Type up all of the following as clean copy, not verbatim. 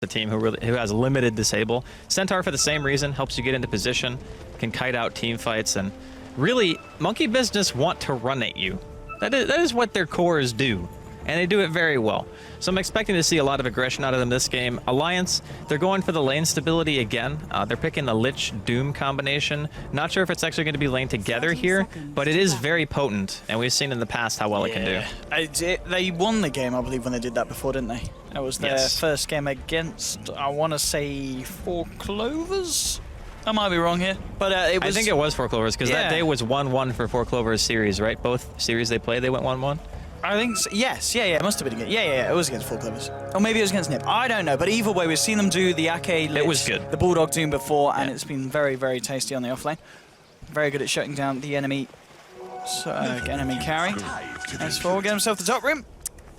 the team who has limited disable. Centaur, for the same reason, helps you get into position, can kite out team fights, and really, Monkey Business want to run at you. That is what their cores do, and they do it very well. So I'm expecting to see a lot of aggression out of them this game. Alliance, they're going for the lane stability again. They're picking the Lich Doom combination. Not sure if it's actually going to be lane together here, but it is very potent, and we've seen in the past how well it can do. They won the game, I believe, when they did that before, didn't they? That was their first game against, I want to say, 4 Clovers? I might be wrong here, but it was... I think it was 4 Clovers, because that day was 1-1 for 4 Clovers series, right? Both series they played, they went 1-1. I think so. Yes, it must have been against. Yeah, it was against 4 Clovers. Or maybe it was against Nip. I don't know, but either way, we've seen them do the Ake Lich, it was good. The Bulldog Doom before, and it's been very, very tasty on the offlane. Very good at shutting down the enemy carry. S4 will get himself the top rim.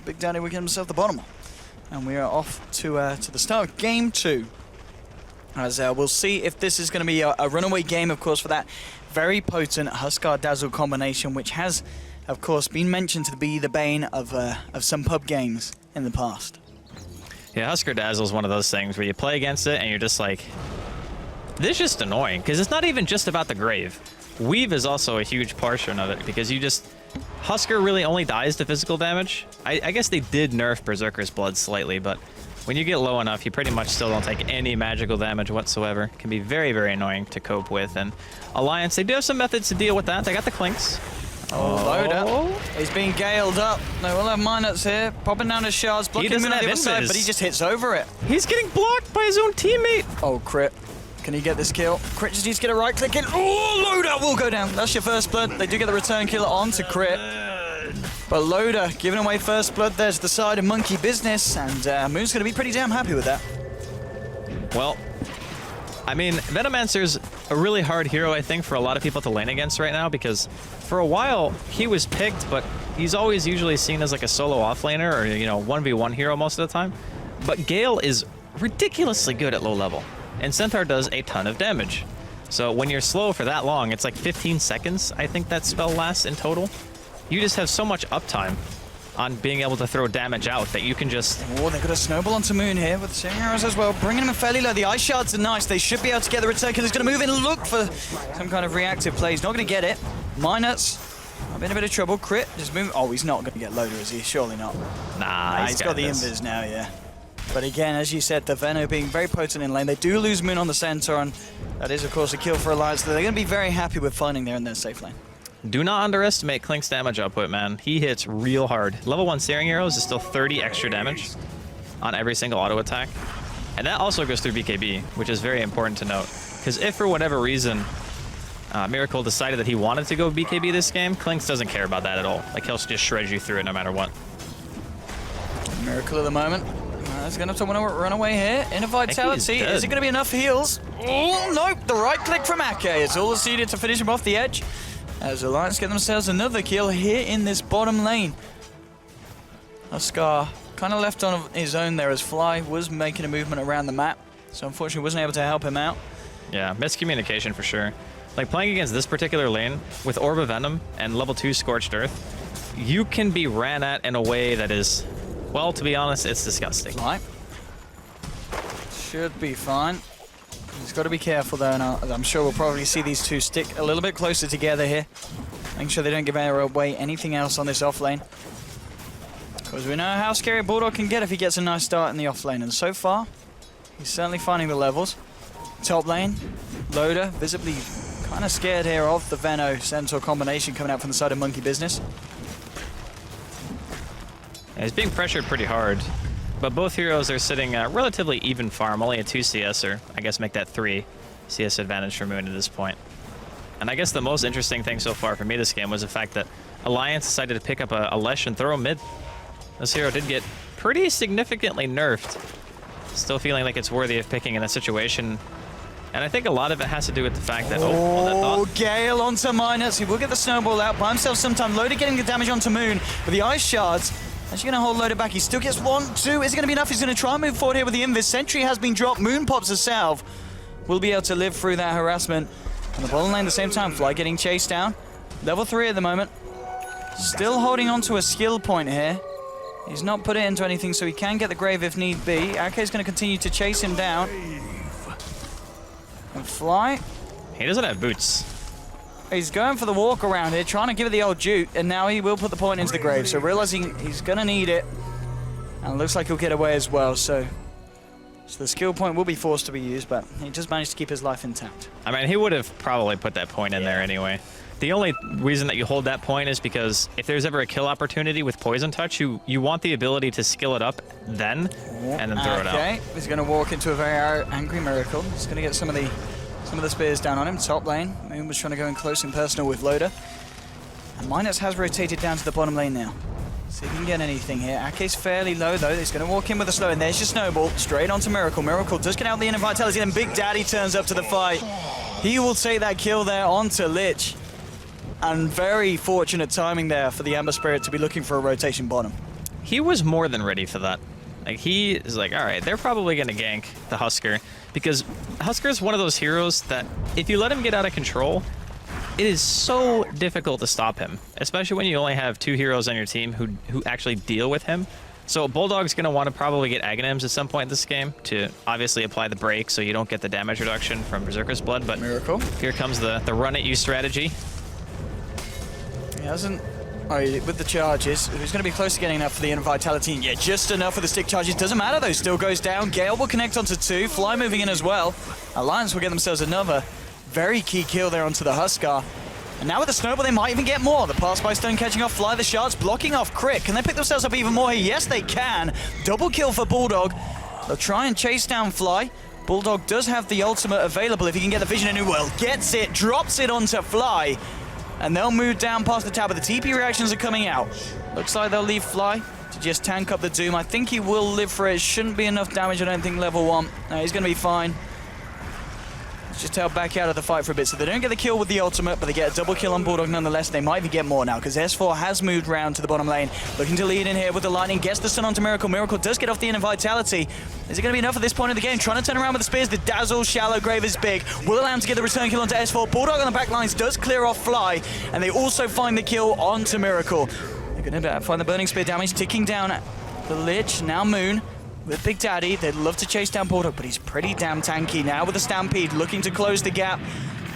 Big Daddy will get himself the bottom. And we are off to the start of game 2. As we'll see if this is going to be a runaway game, of course, for that very potent Huskar Dazzle combination, which has, of course, been mentioned to be the bane of some pub games in the past. Yeah, Huskar Dazzle is one of those things where you play against it and you're just like, this is just annoying, because it's not even just about the Grave. Weave is also a huge portion of it, because you just... Huskar really only dies to physical damage. I guess they did nerf Berserker's Blood slightly, but when you get low enough, you pretty much still don't take any magical damage whatsoever. It can be very, very annoying to cope with. And Alliance, they do have some methods to deal with that. They got the Clinks. Loader. He's being galed up. They will have Miners here, popping down his shards, blocking him on the other side, but he just hits over it. He's getting blocked by his own teammate. Oh, crit. Can he get this kill? Crit just needs to get a right click in. Oh, Loader will go down. That's your first blood. They do get the return kill on to crit. But Loader giving away first blood there to the side of Monkey Business, and Moon's going to be pretty damn happy with that. Well, I mean, Venomancer's a really hard hero, I think, for a lot of people to lane against right now, because for a while he was picked, but he's always usually seen as like a solo offlaner or, you know, 1v1 hero most of the time. But Gale is ridiculously good at low level, and Centaur does a ton of damage. So when you're slow for that long, it's like 15 seconds, I think that spell lasts in total. You just have so much uptime on being able to throw damage out that you can just... Oh, they've got a snowball onto Moon here with the saving arrows as well, bringing him fairly low. The ice shards are nice. They should be able to get the return kill. He's going to move in and look for some kind of reactive play. He's not going to get it. Minus, I'm in a bit of trouble. Crit, just move. Oh, he's not going to get Loader, is he? Surely not. Nah, he's got the invis now, yeah. But again, as you said, the Veno being very potent in lane. They do lose Moon on the Centaur, and that is, of course, a kill for Alliance. They're going to be very happy with finding there in their safe lane. Do not underestimate Clink's damage output, man. He hits real hard. Level 1 Searing Arrows is still 30 extra damage on every single auto attack. And that also goes through BKB, which is very important to note. Because if for whatever reason Miracle decided that he wanted to go BKB this game, Clinks doesn't care about that at all. Like, he'll just shred you through it no matter what. Miracle at the moment. He's going to have to run away here. In a Vitality. Is it going to be enough heals? Oh, nope. The right click from Ake. It's all that's needed to finish him off the edge. As Alliance get themselves another kill here in this bottom lane. Huskar kind of left on his own there as Fly was making a movement around the map. So unfortunately wasn't able to help him out. Yeah, miscommunication for sure. Like, playing against this particular lane with Orb of Venom and level 2 Scorched Earth, you can be ran at in a way that is, well, to be honest, it's disgusting. Fly. Should be fine. He's got to be careful though, and I'm sure we'll probably see these two stick a little bit closer together here. Making sure they don't give away anything else on this offlane. Because we know how scary Bulldog can get if he gets a nice start in the offlane, and so far, he's certainly finding the levels. Top lane, Loader, visibly kind of scared here of the Veno Centaur combination coming out from the side of Monkey Business. Yeah, he's being pressured pretty hard. But both heroes are sitting relatively even farm, only a 2 CS, or I guess make that 3 CS advantage for Moon at this point. And I guess the most interesting thing so far for me this game was the fact that Alliance decided to pick up a Lesh and throw him mid. This hero did get pretty significantly nerfed. Still feeling like it's worthy of picking in that situation. And I think a lot of it has to do with the fact that... Oh, Gale onto Minus. He will get the snowball out by himself sometime. Loader getting the damage onto Moon with the ice shards. Actually going to hold Loader back. He still gets 1, 2. Is it going to be enough? He's going to try and move forward here with the invis. Sentry has been dropped. Moon pops a salve. Will be able to live through that harassment. And the bottom lane at the same time. Fly getting chased down. Level 3 at the moment. Still holding on to a skill point here. He's not put it into anything, so he can get the grave if need be. Ake's going to continue to chase him down. And Fly. He doesn't have boots. He's going for the walk around here, trying to give it the old jute, and now he will put the point into the grave. So realizing he's going to need it, and it looks like he'll get away as well. So the skill point will be forced to be used, but he just managed to keep his life intact. I mean, he would have probably put that point in there anyway. The only reason that you hold that point is because if there's ever a kill opportunity with Poison Touch, you want the ability to skill it up then, and then throw it out. Okay, he's going to walk into a very angry Miracle. He's going to get some of the spears down on him. Top lane, Moon was trying to go in close and personal with Loader. And Minus has rotated down to the bottom lane now. See if he can get anything here. Ake's fairly low though. He's going to walk in with a slow, and there's your snowball straight onto Miracle. Miracle does get out the end of Vitality, and Big Daddy turns up to the fight. He will take that kill there onto Lich. And very fortunate timing there for the Ember Spirit to be looking for a rotation bottom. He was more than ready for that. Like, he is like, all right, they're probably going to gank the Husker, because Husker is one of those heroes that if you let him get out of control, it is so difficult to stop him, especially when you only have 2 heroes on your team who actually deal with him. So Bulldog's going to want to probably get Aghanims at some point in this game to obviously apply the break so you don't get the damage reduction from Berserker's Blood, but Miracle. Here comes the run at you strategy. He hasn't... Oh, with the charges, he's going to be close to getting enough for the Inner Vitality. Yeah, just enough for the stick charges. Doesn't matter though, still goes down. Gale will connect onto 2. Fly moving in as well. Alliance will get themselves another very key kill there onto the Huskar. And now with the Snowball, they might even get more. The pass by Stone catching off Fly, the shards blocking off Crit. Can they pick themselves up even more here? Yes, they can. Double kill for Bulldog. They'll try and chase down Fly. Bulldog does have the ultimate available if he can get the vision, and who will. Gets it, drops it onto Fly. And they'll move down past the tower. The TP reactions are coming out. Looks like they'll leave Fly to just tank up the Doom. I think he will live for it. Shouldn't be enough damage, I don't think, level 1. No, he's going to be fine. Let's just tail back out of the fight for a bit. So they don't get the kill with the ultimate, but they get a double kill on Bulldog nonetheless. They might even get more now, because S4 has moved round to the bottom lane. Looking to lead in here with the Lightning. Gets the stun onto Miracle. Miracle does get off the Inner Vitality. Is it going to be enough at this point of the game? Trying to turn around with the spears. The Dazzle, Shallow Grave is big. Will allow him to get the return kill onto S4. Bulldog on the back lines does clear off Fly, and they also find the kill onto Miracle. They're going to find the Burning Spear damage ticking down at the Lich. Now Moon with Big Daddy. They'd love to chase down Bulldog, but he's pretty damn tanky now with the Stampede, looking to close the gap.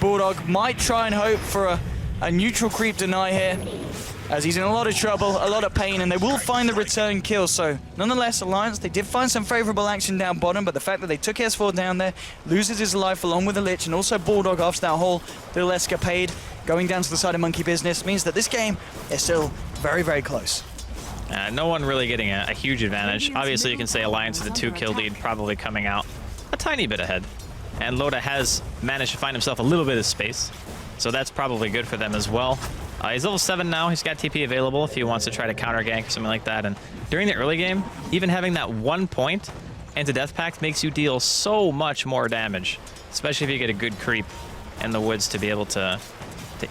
Bulldog might try and hope for a neutral creep deny here, as he's in a lot of trouble, a lot of pain, and they will find the return kill. So nonetheless, Alliance, they did find some favorable action down bottom, but the fact that they took S4 down there, loses his life along with the Lich, and also Bulldog after that whole little escapade going down to the side of Monkey Business, means that this game is still very, very close. No one really getting a huge advantage. Obviously, you can say Alliance with a 2-kill lead, probably coming out a tiny bit ahead. And Loda has managed to find himself a little bit of space, so that's probably good for them as well. He's level 7 now. He's got TP available if he wants to try to counter gank or something like that. And during the early game, even having that 1 point into Death Pact makes you deal so much more damage, especially if you get a good creep in the woods to be able to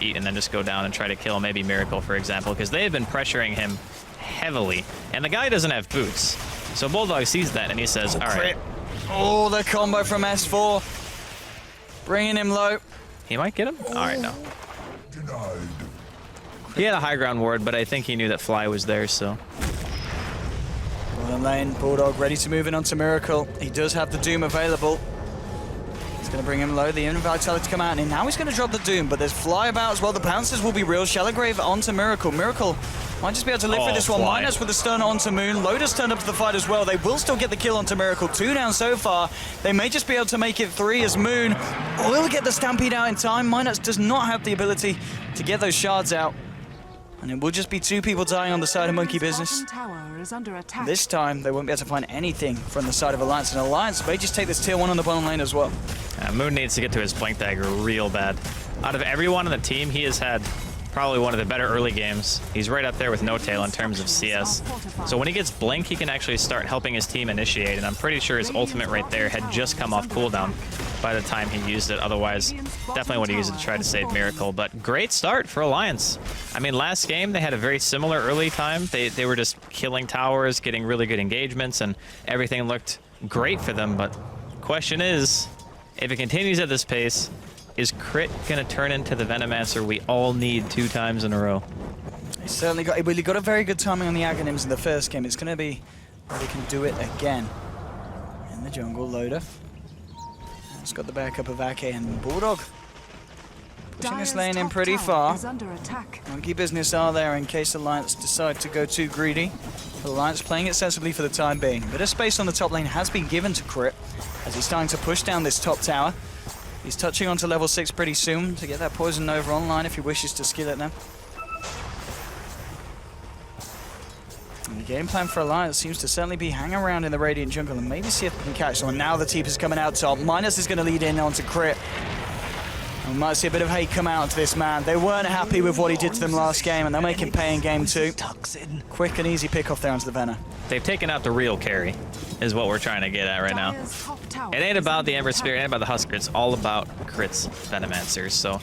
eat and then just go down and try to kill maybe Miracle, for example, because they have been pressuring him heavily, and the guy doesn't have boots. So Bulldog sees that and he says, all right. Oh, the combo from S4. Bringing him low. He might get him? All right, no. He had a high ground ward, but I think he knew that Fly was there, so. Bottom lane, Bulldog ready to move in onto Miracle. He does have the Doom available. He's going to bring him low. The Inner Vitality to come out, and now he's going to drop the Doom, but there's Fly about as well. The bounces will be real. Shallow Grave onto Miracle. Miracle might just be able to live for this one. Fly. Minus with the stun onto Moon. Loda's turned up to the fight as well. They will still get the kill onto Miracle. 2 down so far. They may just be able to make it 3 as Moon will get the Stampede out in time. Minus does not have the ability to get those shards out. And it will just be 2 people dying on the side of Monkey Business. This time, they won't be able to find anything from the side of Alliance. And Alliance may just take this tier 1 on the bottom lane as well. Moon needs to get to his Blink Dagger real bad. Out of everyone on the team, he has had probably one of the better early games. He's right up there with No Tail in terms of CS. So when he gets Blink, he can actually start helping his team initiate, and I'm pretty sure his ultimate right there had just come off cooldown by the time he used it. Otherwise, definitely would have used it to try to save Miracle. But great start for Alliance. I mean, last game, they had a very similar early time. They were just killing towers, getting really good engagements, and everything looked great for them. But question is, if it continues at this pace, is Crit going to turn into the Venomancer we all need 2 times in a row? He certainly got, well, he got a very good timing on the Aghanims in the first game. It's going to be whether he can do it again. In the jungle, Loader. It's got the backup of Ake and Bulldog. Pushing this lane in pretty far. Monkey Business are there in case Alliance decide to go too greedy. But Alliance playing it sensibly for the time being. A bit of space on the top lane has been given to Crit as he's starting to push down this top tower. He's touching onto level 6 pretty soon to get that Poison Nova online if he wishes to skill it now. And the game plan for Alliance seems to certainly be hang around in the Radiant jungle and maybe see if they can catch someone. Now the Teep is coming out top. Minus is going to lead in onto Crit. We might see a bit of hate come out to this man. They weren't happy with what he did to them last game, and they'll make him pay in game 2. Quick and easy pick off there onto the Venom. They've taken out the real carry, is what we're trying to get at right now. It ain't about the Ember Spirit, it ain't about the Husker. It's all about Crit's Venomancers. So,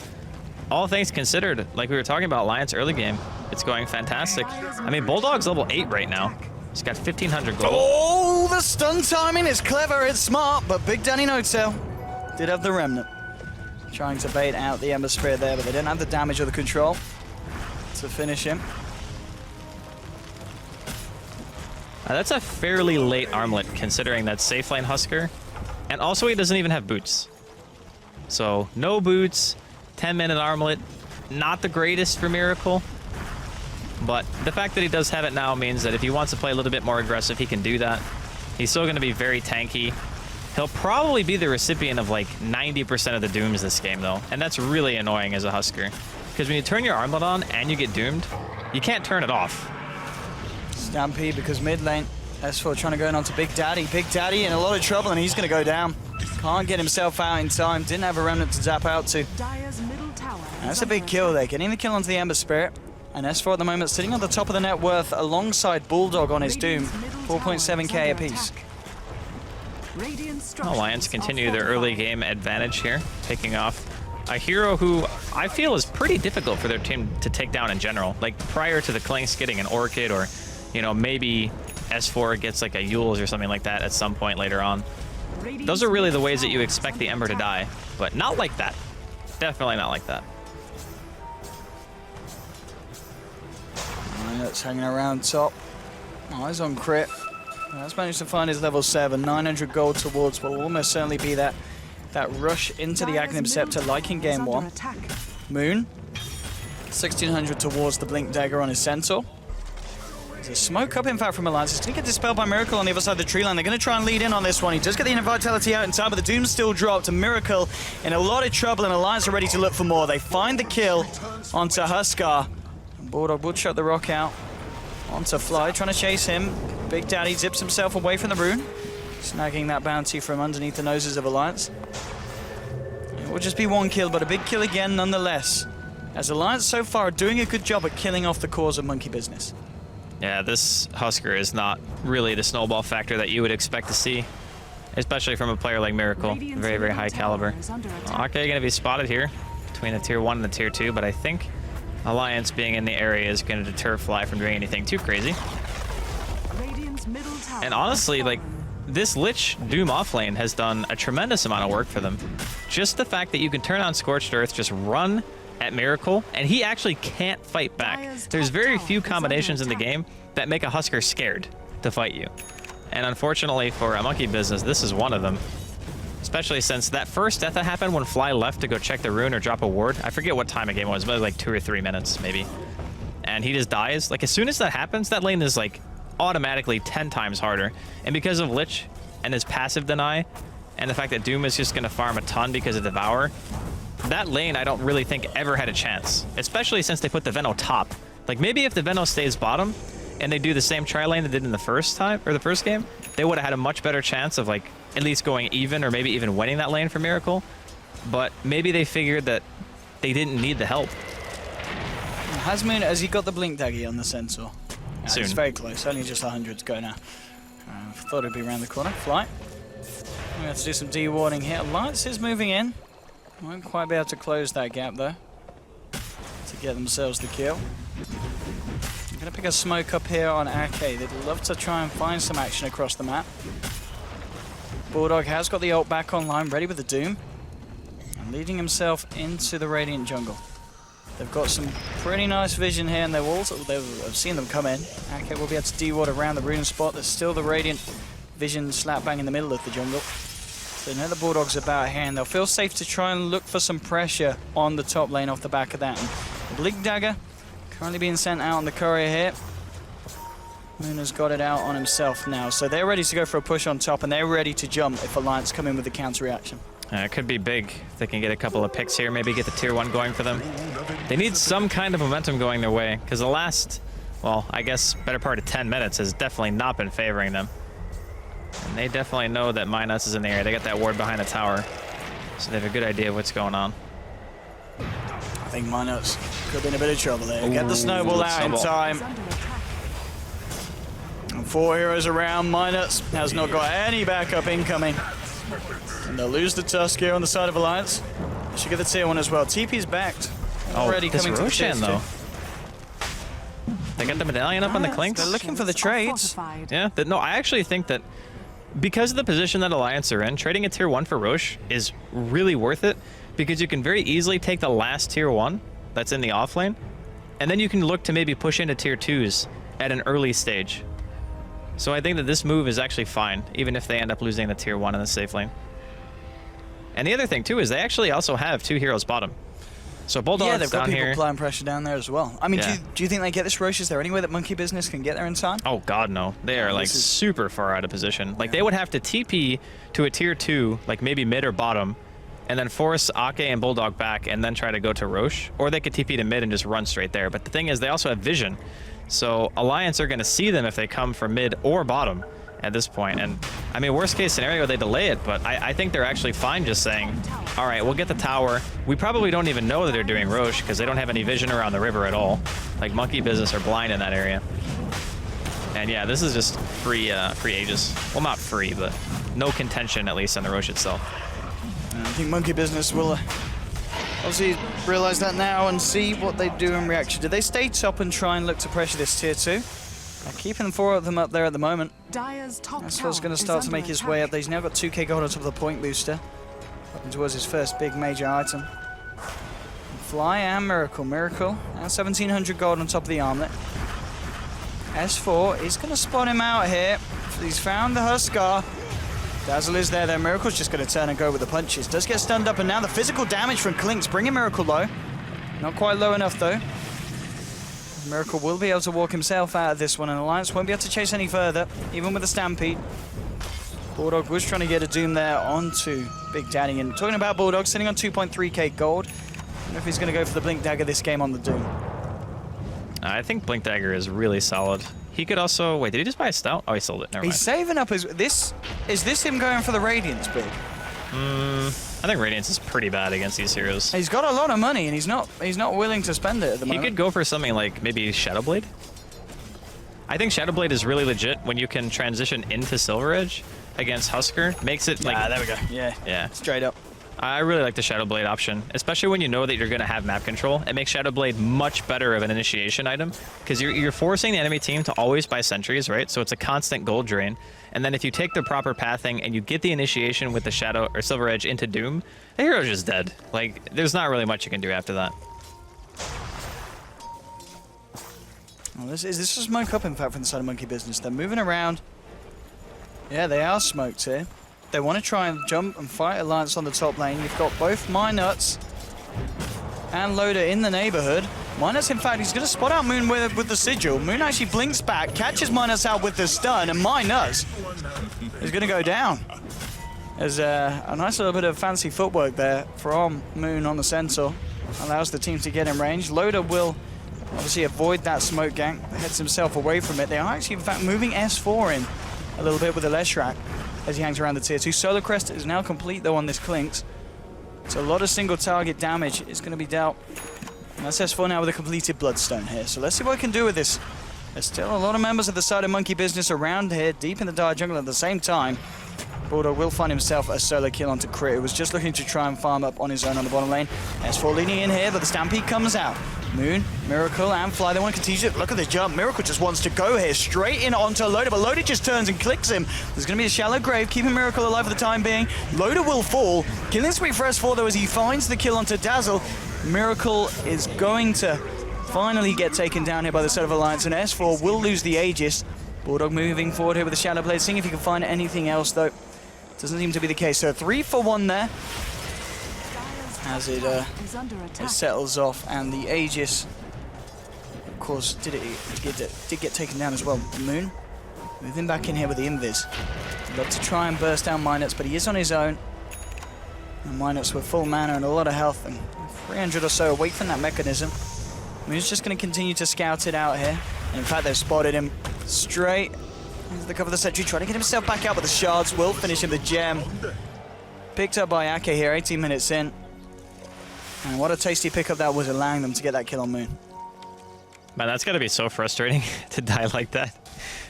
all things considered, like we were talking about Alliance early game, it's going fantastic. I mean, Bulldog's level 8 right now. He's got 1,500 gold. Oh, the stun timing is clever, it's smart, but Big Danny No-Tail did have the Remnant. Trying to bait out the Ember Spirit there, but they didn't have the damage or the control to finish him. That's a fairly late armlet, considering that safe lane Husker. And also, he doesn't even have boots. So, no boots, 10-minute armlet, not the greatest for Miracle. But the fact that he does have it now means that if he wants to play a little bit more aggressive, he can do that. He's still going to be very tanky. He'll probably be the recipient of like 90% of the dooms this game though, and that's really annoying as a Husker. Because when you turn your armlet on and you get doomed, you can't turn it off. Stampede because mid lane, S4 trying to go in onto Big Daddy. Big Daddy in a lot of trouble and he's going to go down. Can't get himself out in time, didn't have a Remnant to zap out to. That's a big kill there, getting the kill onto the Ember Spirit. And S4 at the moment sitting on the top of the net worth alongside Bulldog on his Doom, 4.7k apiece. Alliance continue their early game advantage here, taking off a hero who I feel is pretty difficult for their team to take down in general. Like prior to the Klings getting an Orchid, or you know, maybe S4 gets like a Yules or something like that at some point later on. Those are really the ways that you expect the Ember to die, but not like that. Definitely not like that. That's hanging around top. Eyes on Crit. Has managed to find his level 7, 900 gold towards what will almost certainly be that rush into the Aghanim Scepter like in game 1. Moon, 1600 towards the Blink Dagger on his Centaur. There's a smoke up in fact from Alliance. It's going to get dispelled by Miracle on the other side of the tree line. They're going to try and lead in on this one. He does get the Vitality out in time, but the Doom's still dropped. And Miracle in a lot of trouble, and Alliance are ready to look for more. They find the kill onto Huskar. And Bulldog would shut the rock out onto Fly, trying to chase him. Big Daddy zips himself away from the rune, snagging that bounty from underneath the noses of Alliance. It will just be one kill, but a big kill again nonetheless, as Alliance so far are doing a good job at killing off the cause of Monkey Business. Yeah, this Husker is not really the snowball factor that you would expect to see, especially from a player like Miracle. Very, very high caliber. Okay, going to be spotted here between the tier 1 and the tier 2, but I think Alliance being in the area is going to deter Fly from doing anything too crazy. And honestly, like, this Lich Doom offlane has done a tremendous amount of work for them. Just the fact that you can turn on Scorched Earth, just run at Miracle, and he actually can't fight back. There's very few combinations in the game that make a Husker scared to fight you. And unfortunately for a Monkey Business, this is one of them. Especially since that first death that happened when Fly left to go check the rune or drop a ward. I forget what time of game it was, but like 2 or 3 minutes maybe. And he just dies. Like as soon as that happens, that lane is like automatically 10 times harder. And because of Lich and his passive deny, and the fact that Doom is just going to farm a ton because of Devour, that lane I don't really think ever had a chance. Especially since they put the Veno top. Like maybe if the Veno stays bottom and they do the same tri lane they did in the first time, or the first game, they would have had a much better chance of like at least going even, or maybe even winning that lane for Miracle. But maybe they figured that they didn't need the help. Hasmoon, has he got the Blink Dagger on the Centaur? Soon. It's very close, only just 100 to go now. Thought it'd be around the corner. Fly. We have to do some de-warding here. Alliance is moving in. Won't quite be able to close that gap though, to get themselves the kill. I'm going to pick a smoke up here on Ake. They'd love to try and find some action across the map. Bulldog has got the ult back online, ready with the Doom, and leading himself into the Radiant jungle. They've got some pretty nice vision here, and they've seen them come in. Ake will be able to de-ward around the rune spot. There's still the Radiant vision slap bang in the middle of the jungle. So now the Bulldogs are about here, and they'll feel safe to try and look for some pressure on the top lane off the back of that. And the Blink Dagger currently being sent out on the courier here. Moon has got it out on himself now, so they're ready to go for a push on top, and they're ready to jump if Alliance come in with the counter reaction. It could be big if they can get a couple of picks here, maybe get the tier 1 going for them. They need some kind of momentum going their way, because the last, well, I guess better part of 10 minutes has definitely not been favoring them. And they definitely know that Minus is in the area. They got that ward behind the tower, so they have a good idea of what's going on. I think Minus could be in a bit of trouble there. Get the snowball out in time. And 4 heroes around. Minus has not got any backup incoming. And they'll lose the Tusk here on the side of Alliance. They should get the tier 1 as well. TP's backed. Already coming to the Roshan, though. They got the medallion up on the Clinks. They're looking for the trades. Yeah, no, I actually think that because of the position that Alliance are in, trading a tier 1 for Roche is really worth it, because you can very easily take the last tier 1 that's in the off lane, and then you can look to maybe push into tier 2s at an early stage. So I think that this move is actually fine, even if they end up losing the tier 1 in the safe lane. And the other thing too is they actually also have 2 heroes bottom. So Bulldog's yeah, they've got down people here. applying pressure down there as well. I mean, Yeah. do you think they get this Roche? Is there any way that Monkey Business can get there in time? Oh god, no. They are like super far out of position. Like they would have to TP to a tier 2, like maybe mid or bottom, and then force Ake and Bulldog back and then try to go to Roche. Or they could TP to mid and just run straight there. But the thing is, they also have vision. So Alliance are going to see them if they come from mid or bottom at this point. And I mean, worst case scenario, they delay it, but I think they're actually fine just saying, all right, we'll get the tower. We probably don't even know that they're doing Roche because they don't have any vision around the river at all. Like Monkey Business are blind in that area. And yeah, this is just free Aegis. Well, not free, but no contention, at least on the Roche itself. I think Monkey Business will obviously realize that now and see what they do in reaction. Do they stay top and try and look to pressure this tier 2? Keeping 4 of them up there at the moment. Asfel's going to start to make his way up. He's now got 2k gold on top of the point booster. Up towards his first big major item. Fly and Miracle. Miracle and 1700 gold on top of the armlet. S4 is going to spot him out here. He's found the Huskar. Dazzle is there, though. Miracle's just going to turn and go with the punches. Does get stunned up, and now the physical damage from Clinks bringing Miracle low. Not quite low enough, though. Miracle will be able to walk himself out of this one, and Alliance won't be able to chase any further, even with the Stampede. Bulldog was trying to get a Doom there onto Big Daddy, and talking about Bulldog, sitting on 2.3k gold. I don't know if he's going to go for the Blink Dagger this game on the Doom. I think Blink Dagger is really solid. He could also... Wait, did he just buy a Stout? Oh, he sold it. Never mind. He's saving up his... Is this him going for the Radiance build? I think Radiance is pretty bad against these heroes. He's got a lot of money, and he's not willing to spend it at the moment. He could go for something like maybe Shadowblade. I think Shadowblade is really legit when you can transition into Silver Edge against Husker. Makes it like... Ah, there we go. Yeah. Straight up. I really like the Shadowblade option, especially when you know that you're going to have map control. It makes Shadowblade much better of an initiation item because you're forcing the enemy team to always buy sentries, right? So it's a constant gold drain. And then if you take the proper pathing and you get the initiation with the Shadow or Silver Edge into Doom, the hero's just dead. Like, there's not really much you can do after that. Well, this is smoke up, in fact, from the side of Monkey Business. They're moving around. Yeah, they are smoked here. They want to try and jump and fight Alliance on the top lane. You've got both Minuts and Loader in the neighborhood. Minuts, in fact, he's going to spot out Moon with the Sigil. Moon actually blinks back, catches Minuts out with the stun, and Minuts is going to go down. There's a nice little bit of fancy footwork there from Moon on the Centaur. Allows the team to get in range. Loader will obviously avoid that smoke gank, heads himself away from it. They are actually, in fact, moving S4 in a little bit with the Leshrac as he hangs around the tier 2. Solar Crest is now complete, though, on this Clinks. So a lot of single target damage is going to be dealt. And that's S4 now with a completed Bloodstone here. So let's see what we can do with this. There's still a lot of members of the side of Monkey Business around here, deep in the Dire Jungle at the same time. Bulldog will find himself a solo kill onto Crit, who was just looking to try and farm up on his own on the bottom lane. S4 leading in here, but the Stampede comes out. Moon, Miracle, and Fly, they want to continue. Look at the jump. Miracle just wants to go here, straight in onto Loader, but Loader just turns and clicks him. There's going to be a shallow grave, keeping Miracle alive for the time being. Loader will fall. Killing spree for S4, though, as he finds the kill onto Dazzle. Miracle is going to finally get taken down here by the set of Alliance, and S4 will lose the Aegis. Bulldog moving forward here with the Shadow Blade, seeing if he can find anything else, though. Doesn't seem to be the case. So 3 for 1 there as it settles off, and the Aegis, of course, did get taken down as well. Moon moving back in here with the Invis. He'd love to try and burst down Minus, but he is on his own. And Minus with full mana and a lot of health, and 300 or so away from that mechanism. Moon's just going to continue to scout it out here. And in fact, they've spotted him straight into the cover of the sentry, trying to get himself back out, but the shards will finish him the gem. Picked up by Ake here, 18 minutes in. And what a tasty pickup that was, allowing them to get that kill on Moon. Man, that's got to be so frustrating to die like that.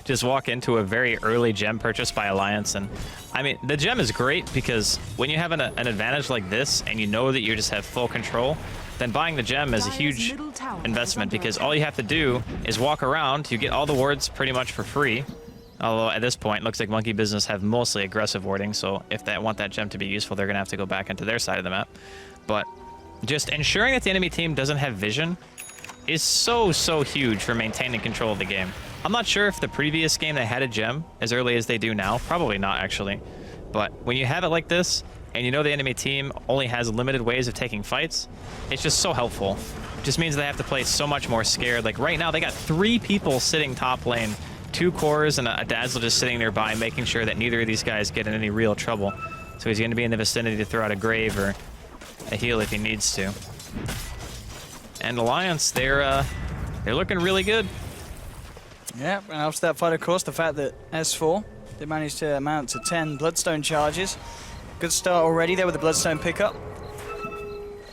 Just walk into a very early gem purchase by Alliance. And I mean, the gem is great because when you have an advantage like this and you know that you just have full control, then buying the gem is a huge investment because all you have to do is walk around. You get all the wards pretty much for free. Although at this point, it looks like Monkey Business have mostly aggressive warding. So if they want that gem to be useful, they're going to have to go back into their side of the map. But just ensuring that the enemy team doesn't have vision is so huge for maintaining control of the game. I'm not sure if the previous game they had a gem as early as they do now. Probably not, actually. But when you have it like this, and you know the enemy team only has limited ways of taking fights, it's just so helpful. It just means they have to play so much more scared. Like right now, they got 3 people sitting top lane, 2 cores and a Dazzle just sitting nearby, making sure that neither of these guys get in any real trouble. So he's going to be in the vicinity to throw out a Grave or a heal if he needs to. And Alliance, they're looking really good. Yeah, and after that fight, of course, the fact that S4 did manage to amount to 10 Bloodstone charges. Good start already there with the Bloodstone pickup.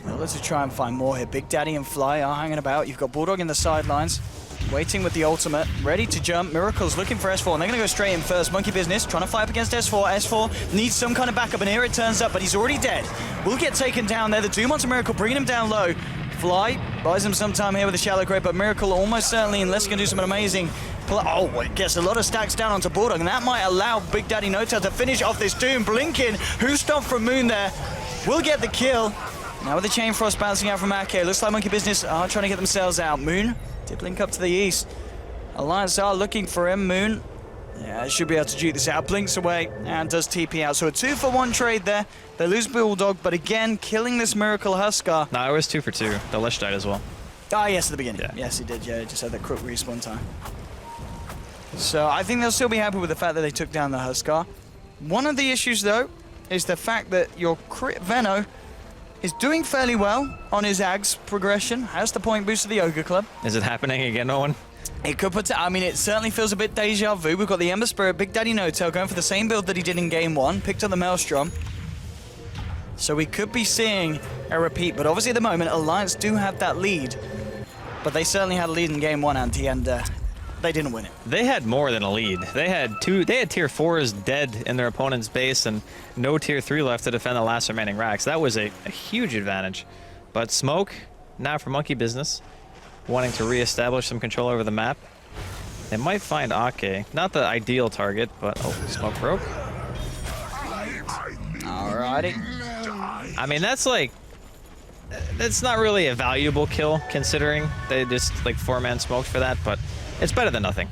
Well, let's try and find more here. Big Daddy and Fly are hanging about. You've got Bulldog in the sidelines, waiting with the ultimate, ready to jump. Miracle's looking for S4, and they're going to go straight in first. Monkey Business trying to fight up against S4. S4 needs some kind of backup, and here it turns up, but he's already dead. Will get taken down there. The Doom onto Miracle, bringing him down low. Fly buys him some time here with the Shallow Grave, but Miracle almost certainly, unless he can do something amazing. Oh, it gets a lot of stacks down onto Bulldog, and that might allow Big Daddy No-Tail to finish off this Doom. Blinking, who stopped from Moon there, will get the kill. Now with the Chain Frost bouncing out from Ake, looks like Monkey Business are trying to get themselves out. Moon did blink up to the east. Alliance are looking for him. Moon, yeah, should be able to juke this out. Blinks away and does TP out. So a 2-for-1 trade there. They lose Bulldog, but again, killing this Miracle Huskar. No, it was 2 for 2. The Lich died as well. Ah, yes, at the beginning. Yeah. Yes, he did. Yeah, he just had that quick respawn time. So I think they'll still be happy with the fact that they took down the Huskar. One of the issues, though, is the fact that your crit Venno is doing fairly well on his Ags progression. Has the point boost of the Ogre Club. Is it happening again, Owen? It could put. I mean, it certainly feels a bit deja vu. We've got the Ember Spirit, Big Daddy No-Tail going for the same build that he did in Game 1. Picked up the Maelstrom. So we could be seeing a repeat. But obviously at the moment, Alliance do have that lead. But they certainly had a lead in Game 1, Andy, and they didn't win it. They had more than a lead. They had tier 4s dead in their opponent's base and no tier 3 left to defend the last remaining racks. That was a huge advantage. But Smoke, now for Monkey Business, wanting to reestablish some control over the map. They might find Ake. Not the ideal target, but oh, Smoke broke. Alrighty. I mean, that's not really a valuable kill considering they just like 4-man smoked for that, but it's better than nothing.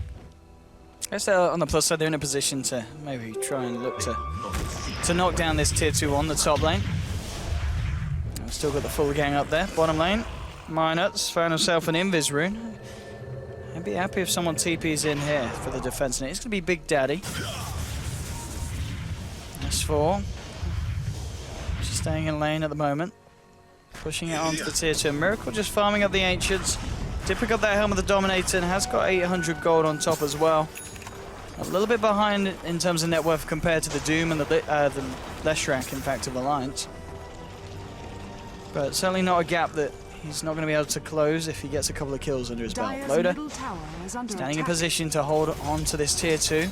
I guess on the plus side, they're in a position to maybe try and look to knock down this tier 2 on the top lane. I've still got the full gang up there. Bottom lane, Minuts found himself an Invis rune. I'd be happy if someone TP's in here for the defense. And it's going to be Big Daddy. S4. She's staying in lane at the moment. Pushing it onto the tier 2. Miracle just farming up the Ancients. Did pick up that Helm of the Dominator and has got 800 gold on top as well. A little bit behind in terms of net worth compared to the Doom and the Leshrac, in fact, of Alliance. But certainly not a gap that he's not going to be able to close if he gets a couple of kills under his belt. Loader standing in position to hold on to this tier 2,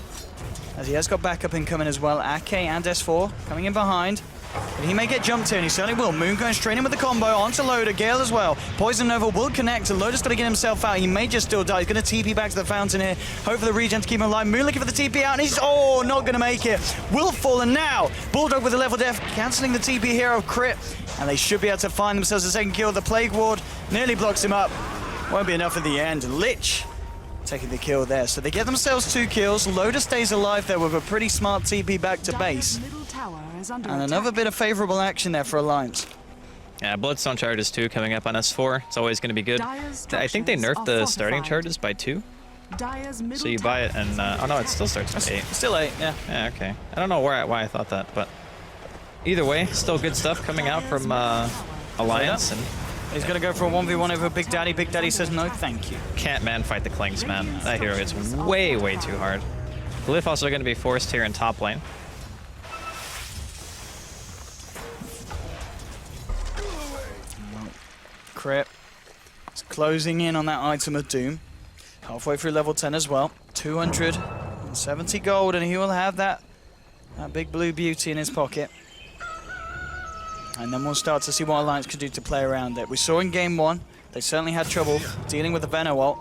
as he has got backup incoming as well. Ake and S4 coming in behind. But he may get jumped here, and he certainly will. Moon going straight in with the combo onto Loda. Gale as well. Poison Nova will connect, and Loda's got to get himself out. He may just still die. He's going to TP back to the fountain here. Hope for the regen to keep him alive. Moon looking for the TP out, and he's, oh, not going to make it. Will fall, and now Bulldog with a level def, cancelling the TP hero crit, and they should be able to find themselves a second kill. The Plague Ward nearly blocks him up. Won't be enough in the end. Lich taking the kill there. So they get themselves 2 kills. Loda stays alive there with a pretty smart TP back to base. And another bit of favorable action there for Alliance. Yeah, Bloodstone charges too coming up on S4. It's always going to be good. I think they nerfed the starting charges by 2. So you buy it and, oh no, it still starts with 8. Still 8, yeah. Yeah, okay. I don't know why I thought that, but either way, still good stuff coming out from Alliance. And he's going to go for a 1v1 over Big Daddy. Big Daddy says no, thank you. Can't man fight the Klings, man. That hero is way, way too hard. Glyph also going to be forced here in top lane. Crit. It's closing in on that item of doom. Halfway through level 10 as well. 270 gold, and he will have that big blue beauty in his pocket. And then we'll start to see what Alliance can do to play around it. We saw in game 1, they certainly had trouble dealing with the Venom ult.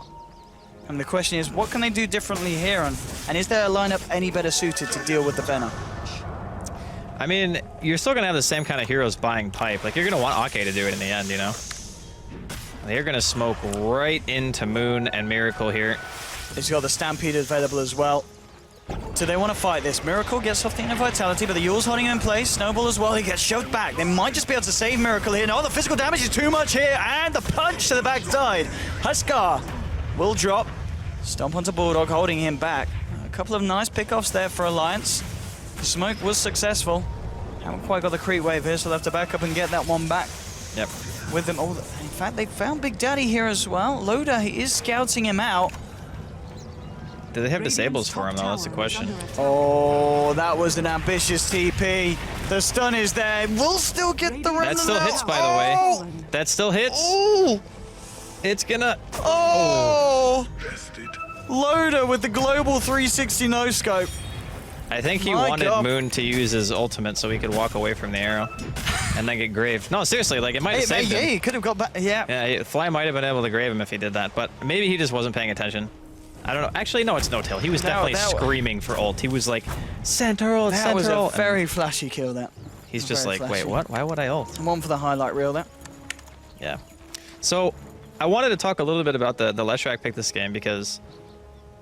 And the question is, what can they do differently here? And is there a lineup any better suited to deal with the Venom? I mean, you're still going to have the same kind of heroes buying pipe. Like, you're going to want Ake to do it in the end, you know? They're going to smoke right into Moon and Miracle here. He's got the Stampede available as well. Do they want to fight this? Miracle gets off the Inner Vitality, but the Yule's holding him in place. Snowball as well, he gets shoved back. They might just be able to save Miracle here. No, the physical damage is too much here, and the punch to the backside. Huskar will drop. Stomp onto Bulldog, holding him back. A couple of nice pickoffs there for Alliance. The smoke was successful. Haven't quite got the creep wave here, so they'll have to back up and get that one back. Yep. With them. Oh, in fact, they found Big Daddy here as well. Loda, he is scouting him out. Do they have disables for him, though? That's the question. Oh, that was an ambitious TP. The stun is there. We'll still get the run. That still hits, by the way. That still hits. Oh! It's gonna... Oh! Loda with the global 360 no-scope. I think he wanted Moon to use his ultimate so he could walk away from the arrow and then get graved. No, seriously, like, it might have saved him. Yeah, he could have got back. Yeah. Yeah, Fly might have been able to grave him if he did that, but maybe he just wasn't paying attention. I don't know. Actually, no, it's no-tail. He was definitely screaming for ult. He was like, center ult, center ult. That was a very flashy kill, that. He's just like, wait, what? Why would I ult? One for the highlight reel there. Yeah. So, I wanted to talk a little bit about the Leshrac pick this game because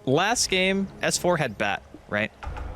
last game, S4 had Bat, right?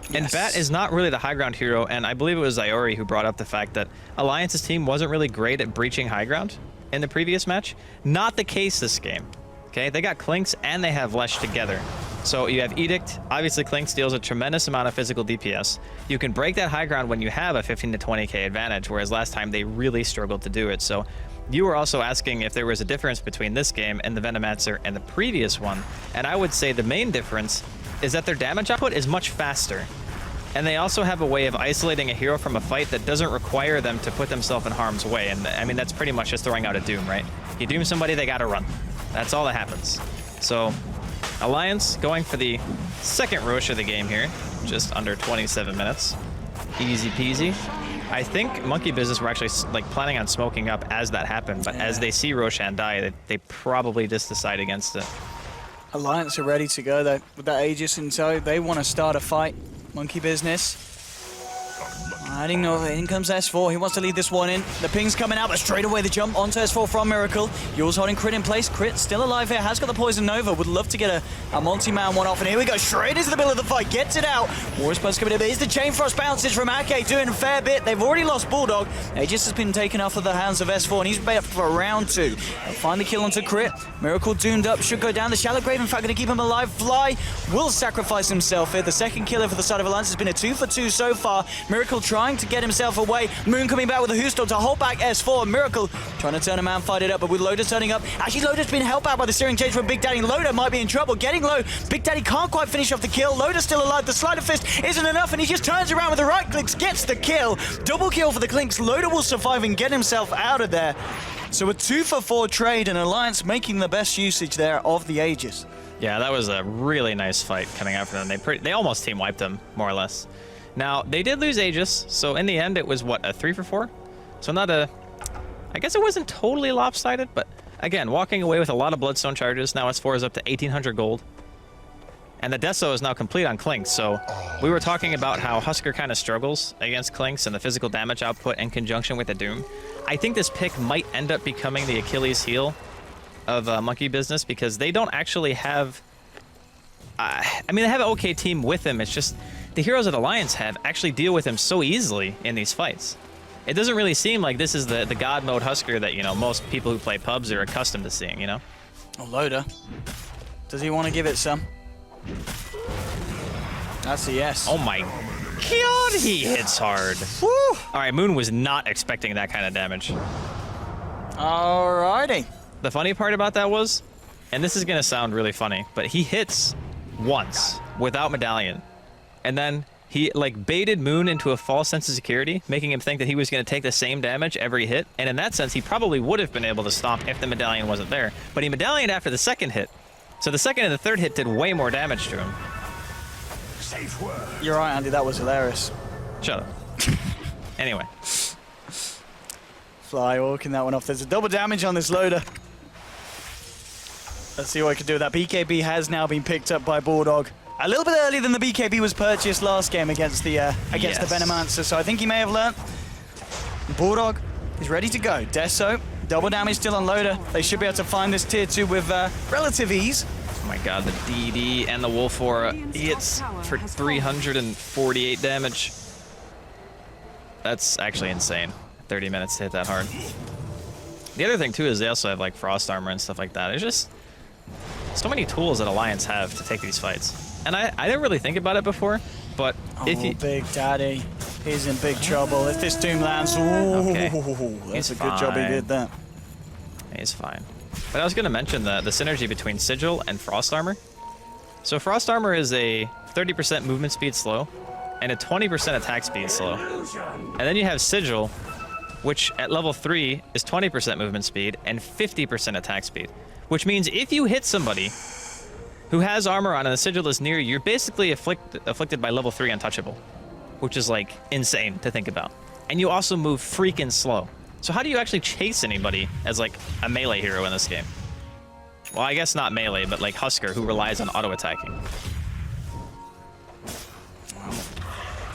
Yes. And Bat is not really the high ground hero, and I believe it was Iori who brought up the fact that Alliance's team wasn't really great at breaching high ground in the previous match. Not the case this game. Okay, they got Clinks and they have Lesh together. So you have Edict. Obviously, Clinks deals a tremendous amount of physical DPS. You can break that high ground when you have a 15 to 20k advantage, whereas last time they really struggled to do it. So you were also asking if there was a difference between this game and the Venomancer and the previous one. And I would say the main difference is that their damage output is much faster. And they also have a way of isolating a hero from a fight that doesn't require them to put themselves in harm's way. And I mean, that's pretty much just throwing out a Doom, right? You Doom somebody, they gotta run. That's all that happens. So, Alliance going for the second Rosh of the game here, just under 27 minutes. Easy peasy. I think Monkey Business were actually like planning on smoking up as that happened, but as they see Roshan die, they probably just decide against it. Alliance are ready to go though. With that Aegis in tow, they want to start a fight. Monkey Business. Hiding over, in comes S4, he wants to lead this one in. The ping's coming out, but straight away the jump onto S4 from Miracle. Yule's holding Crit in place. Crit still alive here, has got the Poison Nova. Would love to get a multi-man one off, and here we go, straight into the middle of the fight, gets it out. Warriors Buzz coming in, but here's the Chain Frost bounces from Ake, doing a fair bit. They've already lost Bulldog. Aegis has been taken off of the hands of S4, and he's made up for round 2. They'll find the kill onto Crit. Miracle doomed up, should go down. The Shallow Grave, in fact, going to keep him alive. Fly will sacrifice himself here. The second killer for the side of Alliance has been a 2 for 2 so far. Miracle trying to get himself away. Moon coming back with a Hoostorm to hold back S4. Miracle trying to turn him out and fight it up, but with Loda turning up. Actually, Loda's been helped out by the steering change from Big Daddy. Loda might be in trouble. Getting low. Big Daddy can't quite finish off the kill. Loda's still alive. The Slider Fist isn't enough, and he just turns around with the right clicks, gets the kill. Double kill for the Clinks. Loda will survive and get himself out of there. So a 2 for 4 trade, and Alliance making the best usage there of the Aegis. Yeah, that was a really nice fight coming out for them. They almost team wiped them, more or less. Now, they did lose Aegis, so in the end, it was, what, a 3 for 4? So not a... I guess it wasn't totally lopsided, but again, walking away with a lot of Bloodstone charges. Now S4 is up to 1,800 gold. And the Deso is now complete on Clinks, so we were talking about how Husker kind of struggles against Clinks and the physical damage output in conjunction with the Doom. I think this pick might end up becoming the Achilles heel of Monkey Business because they don't actually have... I mean, they have an okay team with him. It's just the heroes of the Alliance have actually deal with him so easily in these fights. It doesn't really seem like this is the God mode Husker that, you know, most people who play pubs are accustomed to seeing, you know? Oh, Loader. Does he want to give it some? That's a yes. Oh my god, he hits hard. Woo! All right, Moon was not expecting that kind of damage. Alrighty. The funny part about that was, and this is going to sound really funny, but he hits once without Medallion. And then he like baited Moon into a false sense of security, making him think that he was going to take the same damage every hit. And in that sense, he probably would have been able to stomp if the Medallion wasn't there. But he Medallioned after the second hit. So the second and the third hit did way more damage to him. You're right, Andy. That was hilarious. Shut up. Anyway. Fly walking that one off. There's a double damage on this Loader. Let's see what I can do with that. BKB has now been picked up by Bulldog. A little bit earlier than the BKB was purchased last game against the Venomancer, so I think he may have learnt. Bulldog is ready to go. Deso, double damage still on Loader. They should be able to find this tier 2 with relative ease. Oh my god, the DD and the Wolf Aura hits for 348 damage. That's actually insane. 30 minutes to hit that hard. The other thing too is they also have like Frost Armor and stuff like that. It's just so many tools that Alliance have to take these fights. And I didn't really think about it before, but if you... Big Daddy. He's in big trouble. If this Doom lands, that's a good job he did that. He's fine. But I was going to mention the synergy between Sigil and Frost Armor. So Frost Armor is a 30% movement speed slow and a 20% attack speed slow. And then you have Sigil, which at level 3 is 20% movement speed and 50% attack speed. Which means if you hit somebody who has armor on and the Sigil is near you, you're basically afflicted by level 3 untouchable. Which is like insane to think about. And you also move freaking slow. So how do you actually chase anybody as like a melee hero in this game? Well, I guess not melee, but like Husker, who relies on auto-attacking.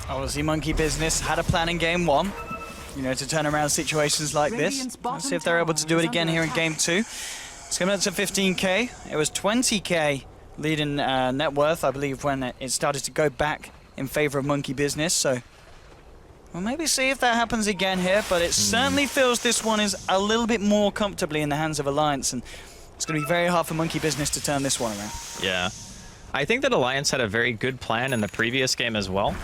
Obviously, Monkey Business had a plan in game 1, you know, to turn around situations like this. Let's see if they're able to do it again here in game 2. It's coming up to 15k. It was 20k leading net worth, I believe, when it started to go back in favor of Monkey Business. So we'll maybe see if that happens again here, but it certainly feels this one is a little bit more comfortably in the hands of Alliance, and it's going to be very hard for Monkey Business to turn this one around. Yeah. I think that Alliance had a very good plan in the previous game as well.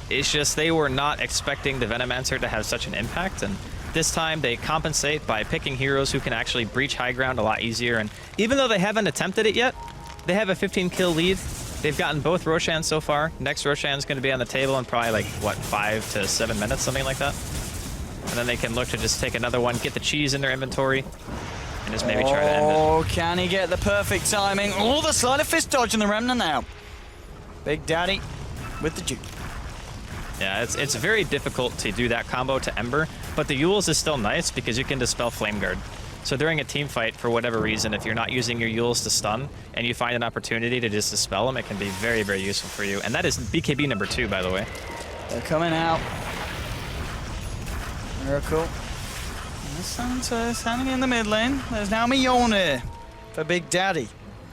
It's just they were not expecting the Venomancer to have such an impact, and this time they compensate by picking heroes who can actually breach high ground a lot easier, and even though they haven't attempted it yet, they have a 15 kill lead. They've gotten both Roshan so far. Next Roshan's going to be on the table in probably like, what, 5 to 7 minutes, something like that. And then they can look to just take another one, get the cheese in their inventory, and just maybe try to end it. Oh, can he get the perfect timing? Oh, the sleight of fist dodge in the Remnant now. Big Daddy with the juke. Yeah, it's very difficult to do that combo to Ember, but the Yules is still nice because you can dispel Flame Guard. So during a team fight, for whatever reason, if you're not using your Yules to stun and you find an opportunity to just dispel them, it can be very, very useful for you. And that is BKB number 2, by the way. They're coming out. Miracle. The Santa standing in the mid lane. There's now Mjolnir for Big Daddy.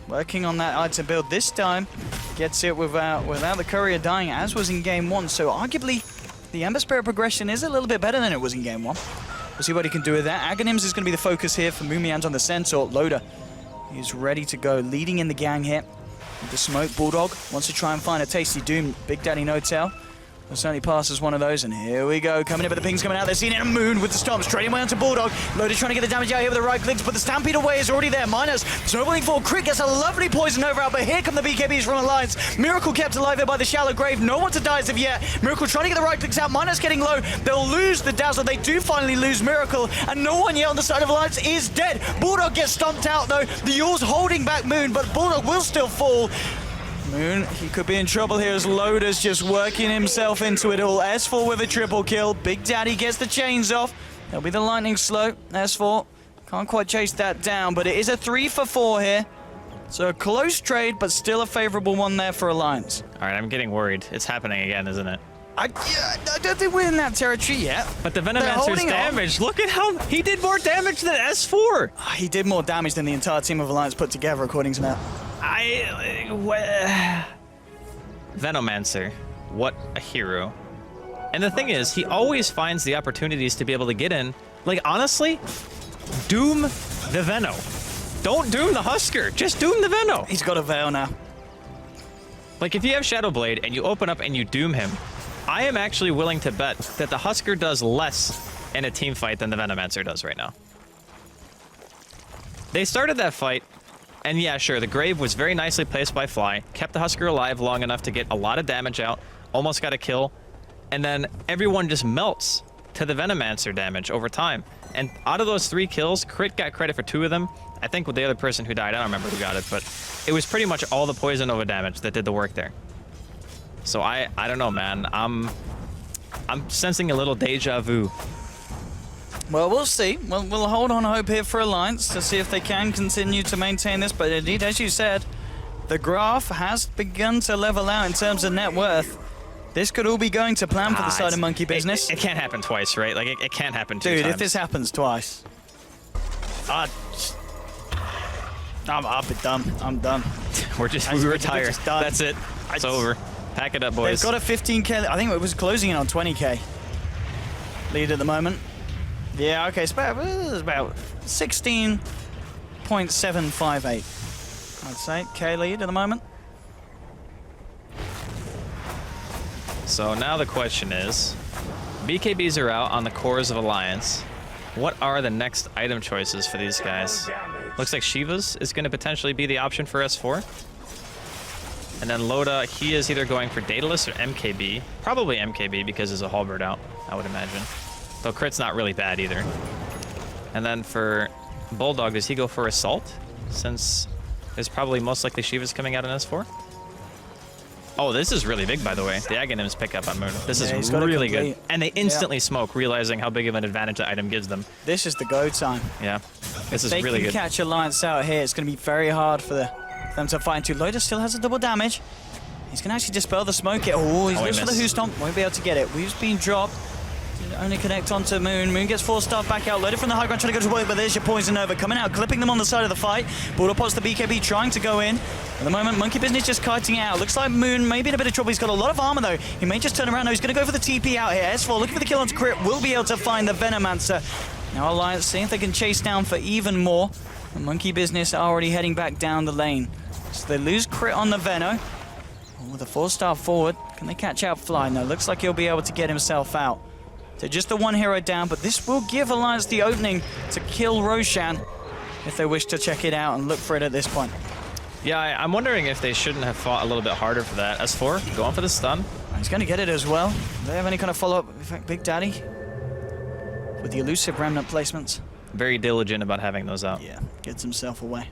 Working on that item build this time. Gets it without the courier dying, as was in game 1. So arguably, the Ember Spirit progression is a little bit better than it was in game 1. We'll see what he can do with that. Aghanims is going to be the focus here for Mumians on the Centaur. Loader, he's ready to go, leading in the gang here. With the smoke, Bulldog wants to try and find a tasty Doom. Big Daddy No Tail will certainly pass as one of those, and here we go. Coming in, but the ping's coming out. They're seeing it, a Moon with the stomp straight away onto Bulldog. Loader trying to get the damage out here with the right clicks, but the Stampede away is already there. Minus snowballing forward. Crit gets a lovely poison over out, but here come the BKBs from Alliance. Miracle kept alive here by the shallow grave. No one to die as of yet. Miracle trying to get the right clicks out. Minus getting low. They'll lose the Dazzle. They do finally lose Miracle, and no one yet on the side of Alliance is dead. Bulldog gets stomped out though. The Yules holding back Moon, but Bulldog will still fall. Moon, he could be in trouble here as Loda's just working himself into it all. S4 with a triple kill. Big Daddy gets the chains off. There'll be the lightning slow. S4 can't quite chase that down, but it is a 3 for 4 here. So a close trade, but still a favorable one there for Alliance. All right, I'm getting worried. It's happening again, isn't it? I don't think we're in that territory yet. But the Venomancer's damage, look at how he did more damage than S4. He did more damage than the entire team of Alliance put together, according to that. Venomancer, what a hero. And the thing is, he always finds the opportunities to be able to get in. Like, honestly, doom the Veno. Don't doom the Husker, just doom the Veno. He's got a veil now. Like, if you have Shadow Blade and you open up and you doom him, I am actually willing to bet that the Husker does less in a team fight than the Venomancer does right now. They started that fight, and yeah, sure, the Grave was very nicely placed by Fly, kept the Husker alive long enough to get a lot of damage out, almost got a kill, and then everyone just melts to the Venomancer damage over time. And out of those 3 kills, Crit got credit for 2 of them. I think with the other person who died, I don't remember who got it, but it was pretty much all the Poison Nova damage that did the work there. So I don't know, man. I'm sensing a little deja vu. Well, we'll see. We'll hold on hope here for Alliance to see if they can continue to maintain this. But indeed, as you said, the graph has begun to level out in terms of net worth. This could all be going to plan for the side of Monkey Business. It can't happen twice, right? Like, it can't happen 2 times. Dude, if this happens twice... I'll be done. I'm done. we retire. That's it. It's over. Pack it up, boys. They've got a 15k. I think it was closing in on 20k lead at the moment. Yeah, okay. It's about 16.758. I'd say K lead at the moment. So now the question is, BKBs are out on the cores of Alliance. What are the next item choices for these guys? Looks like Shiva's is going to potentially be the option for S4. And then Loda, he is either going for Daedalus or MKB. Probably MKB because there's a Halberd out, I would imagine. Though Crit's not really bad either. And then for Bulldog, does he go for Assault? Since there's probably most likely Shiva's coming out in S4. Oh, this is really big, by the way. The Aghanims pick up on Moon. This is really good. And they instantly smoke, realizing how big of an advantage the item gives them. This is the go time. Yeah, this is really good. If they can catch Alliance out here, it's going to be very hard for them to fight into. Loda still has a double damage. He's going to actually dispel the smoke. Oh, he's looking for the Who Stomp. Won't be able to get it. Who's being dropped. Only connect onto Moon. Moon gets 4-star back out. Loaded from the high ground, trying to go to work, but there's your Poison Nova coming out, clipping them on the side of the fight. Border pots the BKB trying to go in. At the moment, Monkey Business just kiting out. Looks like Moon may be in a bit of trouble. He's got a lot of armor though. He may just turn around. No, he's going to go for the TP out here. S4 looking for the kill onto Crit. Will be able to find the Venomancer. Now Alliance seeing if they can chase down for even more. The Monkey Business are already heading back down the lane. So they lose Crit on the Veno. With a 4-star forward, can they catch out Fly? No, looks like he'll be able to get himself out. So just the 1 hero down, but this will give Alliance the opening to kill Roshan if they wish to check it out and look for it at this point. Yeah, I'm wondering if they shouldn't have fought a little bit harder for that. S4, going for the stun. He's going to get it as well. Do they have any kind of follow-up? In fact, Big Daddy with the elusive remnant placements. Very diligent about having those out. Yeah, gets himself away.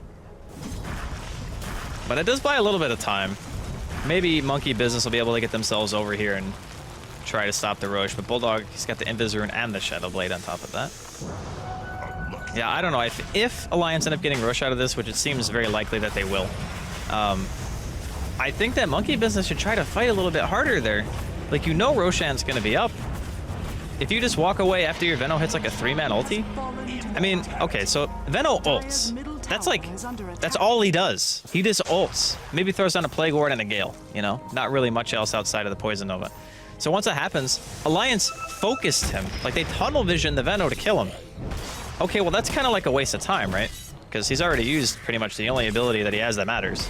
But it does buy a little bit of time. Maybe Monkey Business will be able to get themselves over here and try to stop the Roche, but Bulldog, he's got the Invis Rune and the Shadow Blade on top of that. Yeah, I don't know. If Alliance end up getting Roche out of this, which it seems very likely that they will, I think that Monkey Business should try to fight a little bit harder there. Like, you know Roshan's going to be up. If you just walk away after your Veno hits like a 3-man ulti, I mean, okay, so Veno ults. That's all he does. He just ults. Maybe throws down a Plague Ward and a Gale, you know? Not really much else outside of the Poison Nova. So once that happens, Alliance focused him. Like, they tunnel vision the Veno to kill him. Okay, well, that's kind of like a waste of time, right? Because he's already used pretty much the only ability that he has that matters.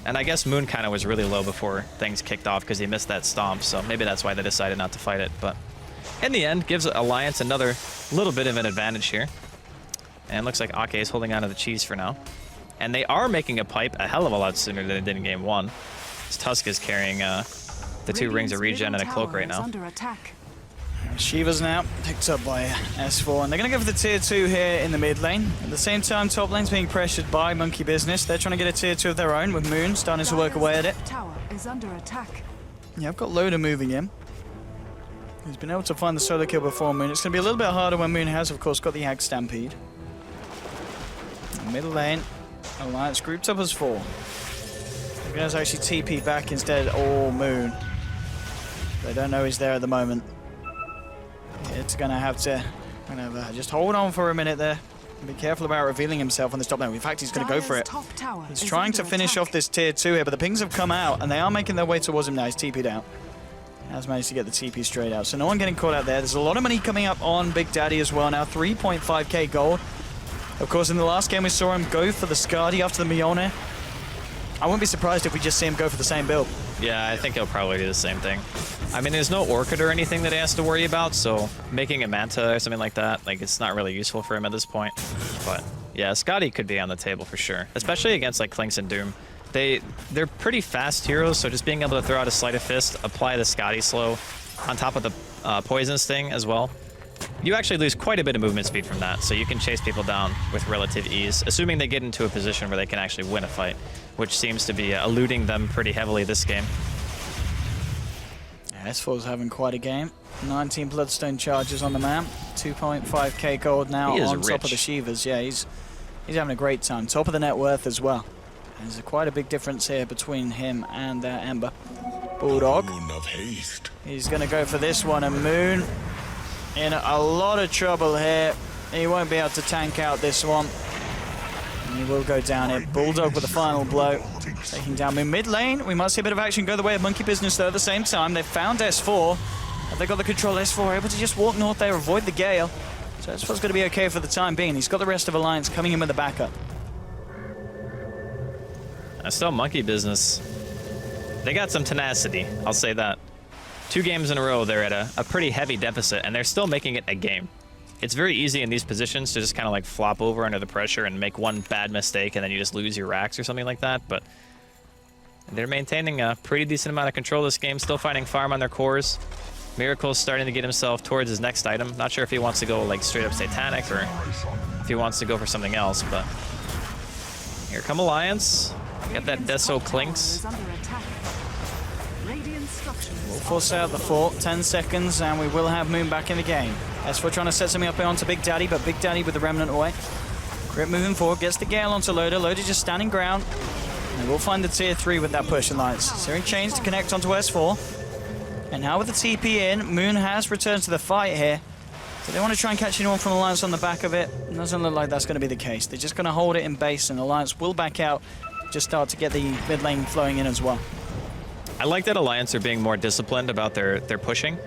And I guess Moon kind of was really low before things kicked off because he missed that stomp, so maybe that's why they decided not to fight it. But in the end, gives Alliance another little bit of an advantage here. And looks like Ake is holding on to the cheese for now. And they are making a pipe a hell of a lot sooner than they did in game 1. This Tusk is carrying the 2 rings of regen and a cloak right now. Shiva's now picked up by S4, and they're going to go for the tier 2 here in the mid lane. At the same time, top lane's being pressured by Monkey Business. They're trying to get a tier 2 of their own, with Moon starting to work away at it. Tower is under attack. Yeah, I've got Loader moving in. He's been able to find the solo kill before Moon. It's going to be a little bit harder when Moon has, of course, got the Hag Stampede. Middle lane, Alliance grouped up as 4. They're going to actually TP back instead, or Moon. They don't know he's there at the moment. It's going to have to just hold on for a minute there. Be careful about revealing himself on this top lane. In fact, he's going to go for it. He's trying to finish off this tier 2 here, but the pings have come out, and they are making their way towards him now. He's TP'd out. Has managed to get the TP straight out. So no one getting caught out there. There's a lot of money coming up on Big Daddy as well now. 3.5k gold. Of course, in the last game we saw him go for the Skadi after the Mjolnir. I wouldn't be surprised if we just see him go for the same build. Yeah, I think he'll probably do the same thing. I mean, there's no Orchid or anything that he has to worry about, so making a Manta or something like that, like, it's not really useful for him at this point. But yeah, Skadi could be on the table for sure, especially against like Clinks and Doom. They're pretty fast heroes, so just being able to throw out a Sleight of Fist, apply the Skadi slow on top of the Poison Sting as well. You actually lose quite a bit of movement speed from that, so you can chase people down with relative ease, assuming they get into a position where they can actually win a fight, which seems to be eluding them pretty heavily this game. S4's having quite a game. 19 Bloodstone charges on the man. 2.5k gold now on top of the Shivas. Yeah, he's having a great time. Top of the net worth as well. There's quite a big difference here between him and Ember. Bulldog. He's going to go for this one, and Moon in a lot of trouble here. He won't be able to tank out this one. And he will go down here. Bulldog with the final blow. Taking down Moon. Mid lane, we might see a bit of action go the way of Monkey Business though at the same time. They've found S4. Have they got the control? S4 able to just walk north there, avoid the Gale. So S4's going to be okay for the time being. He's got the rest of Alliance coming in with the backup. Still Monkey Business. They got some tenacity, I'll say that. 2 games in a row, they're at a pretty heavy deficit, and they're still making it a game. It's very easy in these positions to just kind of like flop over under the pressure and make one bad mistake, and then you just lose your racks or something like that, but they're maintaining a pretty decent amount of control this game, still finding farm on their cores. Miracle's starting to get himself towards his next item. Not sure if he wants to go like straight up Satanic or if he wants to go for something else, but here come Alliance. Got that Deso Clinks. We'll force out the fort, 10 seconds, and we will have Moon back in the game. S4 trying to set something up onto Big Daddy, but Big Daddy with the Remnant away. Crit moving forward, gets the Gale onto Loader. Loader just standing ground. And we'll find the tier 3 with that push Alliance. Searing Chains to connect onto S4. And now with the TP in, Moon has returned to the fight here. So they want to try and catch anyone from Alliance on the back of it. It doesn't look like that's going to be the case. They're just going to hold it in base, and Alliance will back out. Just start to get the mid lane flowing in as well. I like that Alliance are being more disciplined about their pushing.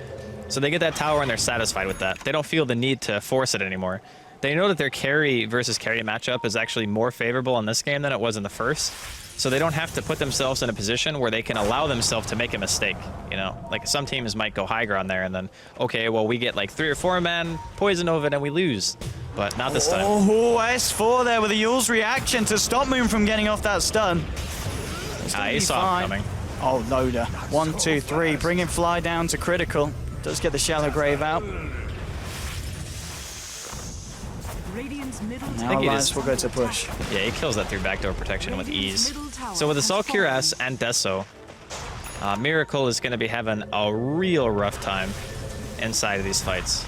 So they get that tower and they're satisfied with that. They don't feel the need to force it anymore. They know that their carry versus carry matchup is actually more favorable in this game than it was in the first. So they don't have to put themselves in a position where they can allow themselves to make a mistake. You know, like some teams might go high ground there and then, okay, well, we get like 3 or 4 man poison over it and we lose. But not this time. Oh, S4 there with a Yule's reaction to stop Moon from getting off that stun. He saw him coming. Oh, Loader. 1, 2, 3. Bringing Fly down to critical. Does get the Shallow Grave out. Now Alliance will go to push. Yeah, he kills that through backdoor protection with ease. So with Assault Cuirass and Deso, Miracle is going to be having a real rough time inside of these fights.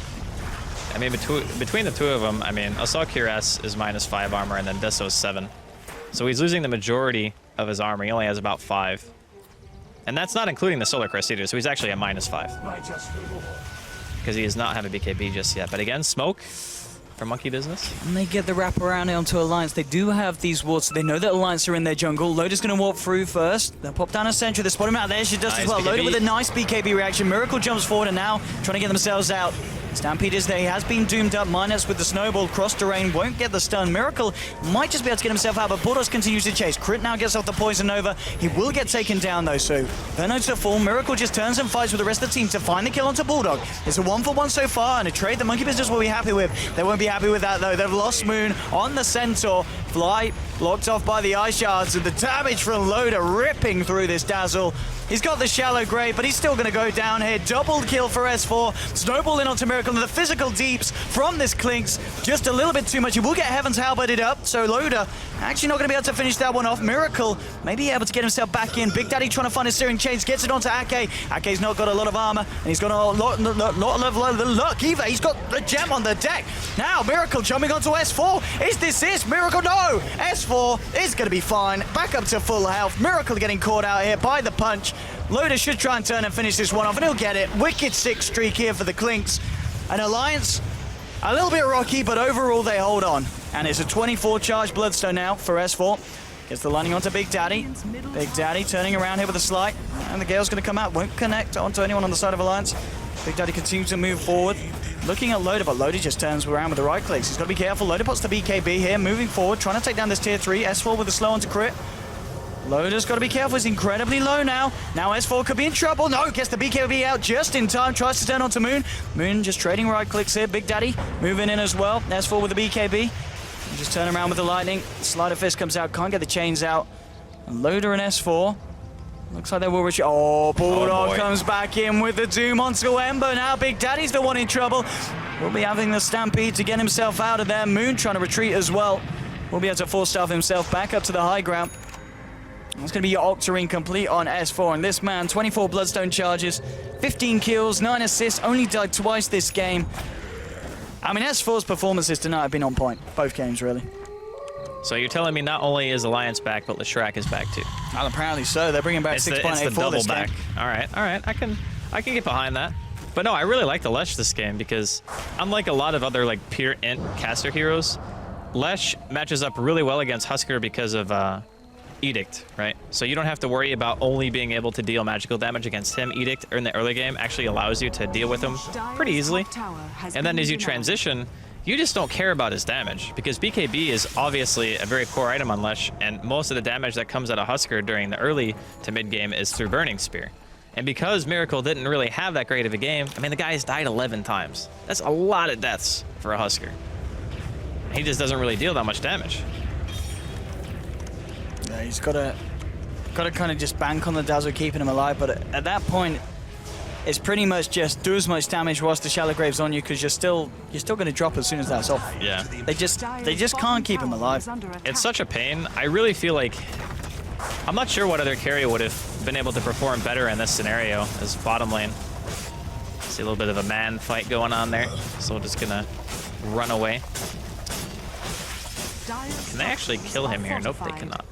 I mean, between the 2 of them, I mean, Assault Cuirass is -5 armor and then Deso is 7. So he's losing the majority of his armor. He only has about 5. And that's not including the Solar Crest either, so he's actually at -5. Because he does not have a BKB just yet. But again, Smoke for Monkey Business. And they get the wrap around it onto Alliance. They do have these wards, so they know that Alliance are in their jungle. Loader's going to walk through first. They'll pop down a sentry. They spot him out there. She does as well. BKB. Loader with a nice BKB reaction. Miracle jumps forward and now trying to get themselves out. Stampede is there. He has been doomed up. Minus with the snowball. Cross terrain. Won't get the stun. Miracle might just be able to get himself out, but Bulldogs continues to chase. Crit now gets off the Poison Nova. He will get taken down though, so Venom to fall. Miracle just turns and fights with the rest of the team to find the kill onto Bulldog. It's a 1-for-1 so far, and a trade that Monkey Business will be happy with. They won't be happy with that though. They've lost Moon on the Centaur. Fly blocked off by the ice shards, and the damage from Loader ripping through this Dazzle. He's got the shallow grave, but he's still going to go down here. Double kill for S4. Snowball in onto Miracle, and the physical deeps from this Clinks just a little bit too much. He will get Heaven's Halberded up, so Loader actually not going to be able to finish that one off. Miracle may be able to get himself back in. Big Daddy trying to find his Searing Chains, gets it onto Ake. Ake's not got a lot of armor, and he's got a lot of luck either. He's got the gem on the deck. Now Miracle jumping onto S4. Is this it? Miracle, no! S4 is going to be fine. Back up to full health. Miracle getting caught out here by the punch. Loader should try and turn and finish this one off, and he'll get it. Wicked 6 streak here for the Clinks. An Alliance, a little bit rocky, but overall they hold on. And it's a 24 charge Bloodstone now for S4. Gets the landing onto Big Daddy. Big Daddy turning around here with a slide. And the Gale's going to come out. Won't connect onto anyone on the side of Alliance. Big Daddy continues to move forward. Looking at Loader, but Loader just turns around with the right clicks. He's got to be careful. Loader puts the BKB here, moving forward, trying to take down this tier 3. S4 with a slow onto crit. Loader's got to be careful. He's incredibly low now. Now S4 could be in trouble. No, gets the BKB out just in time. Tries to turn onto Moon. Moon just trading right clicks here. Big Daddy moving in as well. S4 with the BKB. Just turn around with the lightning. Slider Fist comes out. Can't get the chains out. And Loader and S4. Looks like they will reach. Oh, Bulldog comes back in with the Doom onto Ember. Now Big Daddy's the one in trouble. Will be having the Stampede to get himself out of there. Moon trying to retreat as well. Will be able to force staff himself back up to the high ground. It's going to be your Octarine complete on S4. And this man, 24 Bloodstone charges, 15 kills, 9 assists, only died twice this game. I mean, S4's performances tonight have been on point. Both games, really. So you're telling me not only is Alliance back, but Leshrac is back too? Well, apparently so. They're bringing back 6.8 for this game. All right. I can get behind that. But no, I really like the Lesh this game because unlike a lot of other like pure int caster heroes, Lesh matches up really well against Husker because of Edict, right? So you don't have to worry about only being able to deal magical damage against him. Edict in the early game actually allows you to deal with him pretty easily. And then as you transition, you just don't care about his damage because BKB is obviously a very core item on Lesh, and most of the damage that comes out of Husker during the early to mid game is through Burning Spear. And because Miracle didn't really have that great of a game, I mean, the guy's died 11 times. That's a lot of deaths for a Husker. He just doesn't really deal that much damage. Yeah, he's got to kind of just bank on the Dazzle, keeping him alive. But at that point, it's pretty much just do as much damage whilst the Shallow Grave's on you, because you're still going to drop as soon as that's off. Yeah. They just can't keep him alive. It's such a pain. I really feel like I'm not sure what other carry would have been able to perform better in this scenario as bottom lane. See a little bit of a man fight going on there, so we're just gonna run away. Can they actually kill him here? Nope, they cannot.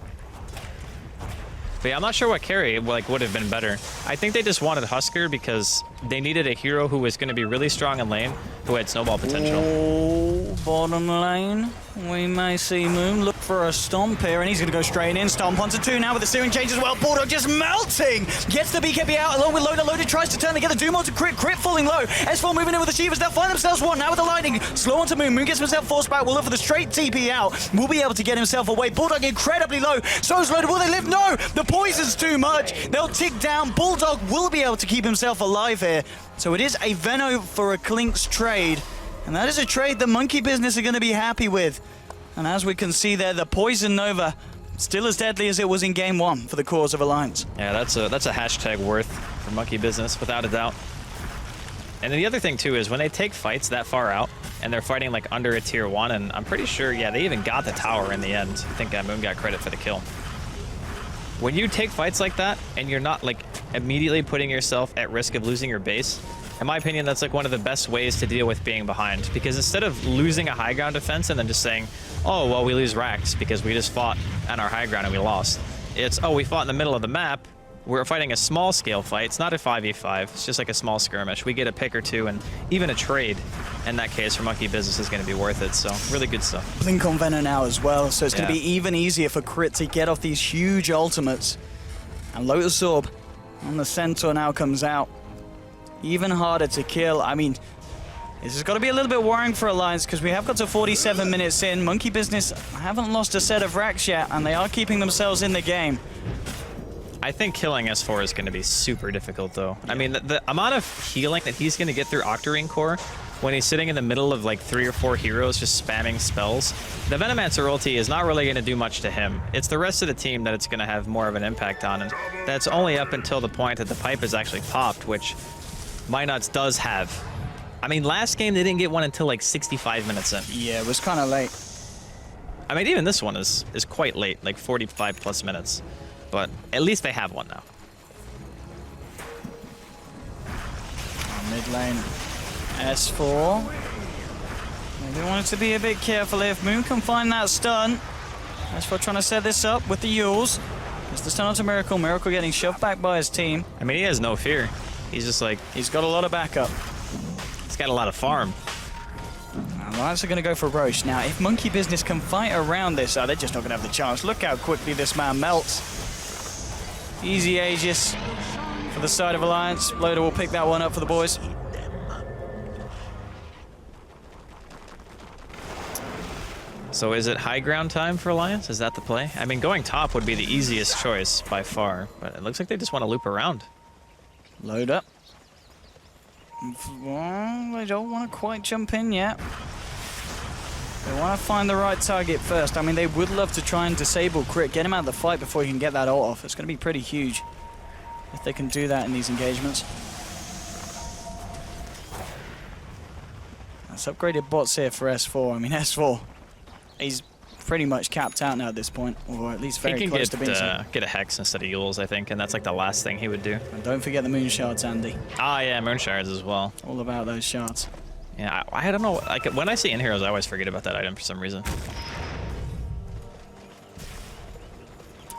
But yeah, I'm not sure what carry like would have been better. I think they just wanted Husker because they needed a hero who was going to be really strong in lane, who had snowball potential. Oh, bottom lane, we may see Moon look for a stomp here, and he's going to go straight in. Stomp onto 2 now with the Searing Change as well. Bulldog just melting. Gets the BKB out along with Loader. Loader tries to turn together. Doom onto crit. Crit falling low. S4 moving in with the Achievers. They'll find themselves one now with the lightning. Slow onto Moon. Moon gets himself forced back. Will look for the straight TP out. Will be able to get himself away. Bulldog incredibly low. So is Loader. Will they live? No! The poison's too much. They'll tick down. Bulldog will be able to keep himself alive here. So it is a Veno for a Clinks trade. And that is a trade the Monkey Business are going to be happy with. And as we can see there, the Poison Nova still as deadly as it was in game 1 for the cause of Alliance. Yeah, that's a hashtag worth for Monkey Business, without a doubt. And then the other thing too is when they take fights that far out and they're fighting like under a tier 1, and I'm pretty sure, yeah, they even got the tower in the end. I think Moon got credit for the kill. When you take fights like that and you're not like immediately putting yourself at risk of losing your base, in my opinion, that's like one of the best ways to deal with being behind, because instead of losing a high ground defense and then just saying, oh, well, we lose racks because we just fought on our high ground and we lost. It's, oh, we fought in the middle of the map. We're fighting a small scale fight. It's not a 5v5. It's just like a small skirmish. We get a pick or two, and even a trade in that case for Monkey Business is going to be worth it. So really good stuff. Blink on Venom now as well, so it's going to be even easier for Crit to get off these huge ultimates. And Lotus Orb on the Centaur now comes out. Even harder to kill. I mean, this has got to be a little bit worrying for Alliance, because we have got to 47 minutes in. Monkey Business haven't lost a set of racks yet, and they are keeping themselves in the game. I think killing S4 is going to be super difficult, though. I mean, the amount of healing that he's going to get through Octarine Core when he's sitting in the middle of like 3 or 4 heroes just spamming spells, the Venomancer ulti is not really going to do much to him. It's the rest of the team that it's going to have more of an impact on, and that's only up until the point that the pipe is actually popped, which Minots does have. I mean, last game they didn't get one until like 65 minutes in. Yeah, it was kind of late. I mean, even this one is quite late, like 45 plus minutes. But at least they have one now. Mid lane, S4. Maybe wanted to be a bit careful here. If Moon can find that stun. S4 trying to set this up with the Yules. It's the stun onto Miracle. Miracle getting shoved back by his team. I mean, he has no fear. He's just like... He's got a lot of backup. He's got a lot of farm. Alliance are going to go for Roche. Now, if Monkey Business can fight around this, they're just not going to have the chance. Look how quickly this man melts. Easy Aegis for the side of Alliance. Loader will pick that one up for the boys. So is it high ground time for Alliance? Is that the play? I mean, going top would be the easiest choice by far, but it looks like they just want to loop around. Loader. Well, they don't want to quite jump in yet. They want to find the right target first. I mean, they would love to try and disable Crit, get him out of the fight before he can get that ult off. It's going to be pretty huge if they can do that in these engagements. That's upgraded bots here for S4. I mean, S4, he's pretty much capped out now at this point, or at least very close to being so. Get a Hex instead of Yules, I think, and that's like the last thing he would do. And don't forget the Moon Shards, Andy. Ah, yeah, Moon Shards as well. All about those shards. Yeah, I don't know. Like when I see in heroes, I always forget about that item for some reason.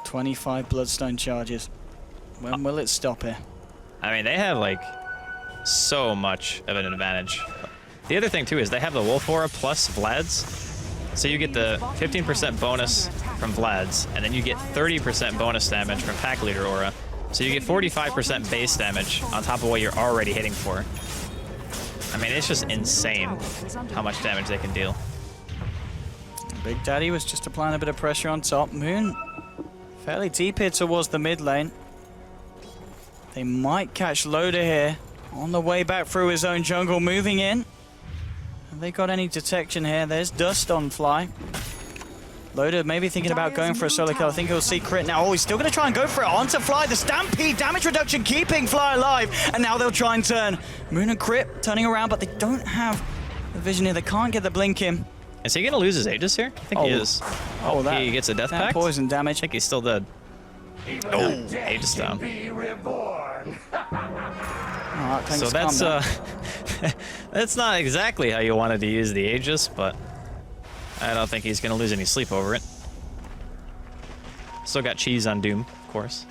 25 Bloodstone charges. When will it stop here? I mean, they have like so much of an advantage. The other thing too is they have the Wolf Aura plus Vlad's, so you get the 15% bonus from Vlad's, and then you get 30% bonus damage from Pack Leader Aura. So you get 45% base damage on top of what you're already hitting for. I mean, it's just insane how much damage they can deal. Big Daddy was just applying a bit of pressure on top. Moon fairly deep here towards the mid lane. They might catch Loader here on the way back through his own jungle, moving in. Have they got any detection here? There's Dust on Fly. Loader maybe thinking about going for a solo kill. I think he'll see Crit now. Oh, he's still going to try and go for it. Onto Fly. The Stampede damage reduction keeping Fly alive. And now they'll try and turn. Moon and Crit turning around, but they don't have the vision here. They can't get the blink in. Is he going to lose his Aegis here? I think he is. Oh, that, he gets a death pact? Poison damage. I think he's still dead. Oh, Aegis down. Right, so that's that's not exactly how you wanted to use the Aegis, but I don't think he's going to lose any sleep over it. Still got cheese on Doom, of course.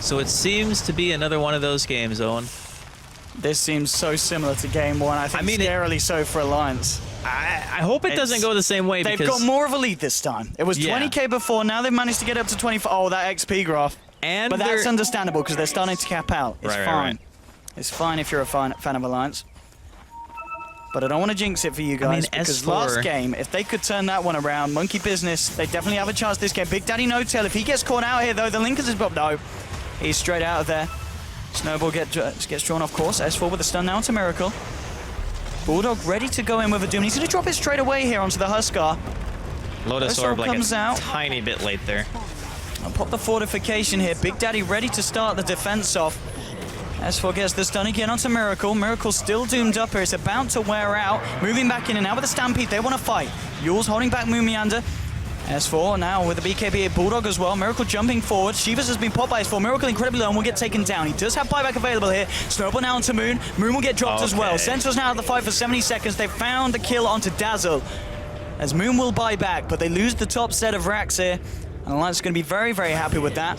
So it seems to be another one of those games, Owen. This seems so similar to game one. I think scarily so for Alliance. I hope it doesn't go the same way. They've got more of a lead this time. It was 20k before. Now they've managed to get up to 24. Oh, that XP graph. And but that's understandable because they're starting to cap out. It's fine. Right. It's fine if you're a fan of Alliance. But I don't want to jinx it for you guys, because last game, if they could turn that one around, Monkey Business, they definitely have a chance this game. Big Daddy No Tail, if he gets caught out here though, the Linkers is bobbed. No, he's straight out of there. Snowball gets drawn off course. S4 with a stun now to Miracle. Bulldog ready to go in with a Doom. He's going to drop it straight away here onto the Huskar. Lotus Orb like comes out. Tiny bit late there. I'll pop the fortification here. Big Daddy ready to start the defense off. S4 gets the stun again onto Miracle. Miracle still doomed up here. It's about to wear out. Moving back in and now with the Stampede. They want to fight. Yules holding back Moon Meander. S4 now with the BKB Bulldog as well. Miracle jumping forward. Shivas has been popped by S4. Miracle incredibly low and will get taken down. He does have buyback available here. Snowball now onto Moon. Moon will get dropped as well. Sentinel's now out of the fight for 70 seconds. They found the kill onto Dazzle. As Moon will buy back, but they lose the top set of racks here. And Alliance is going to be very, very happy with that.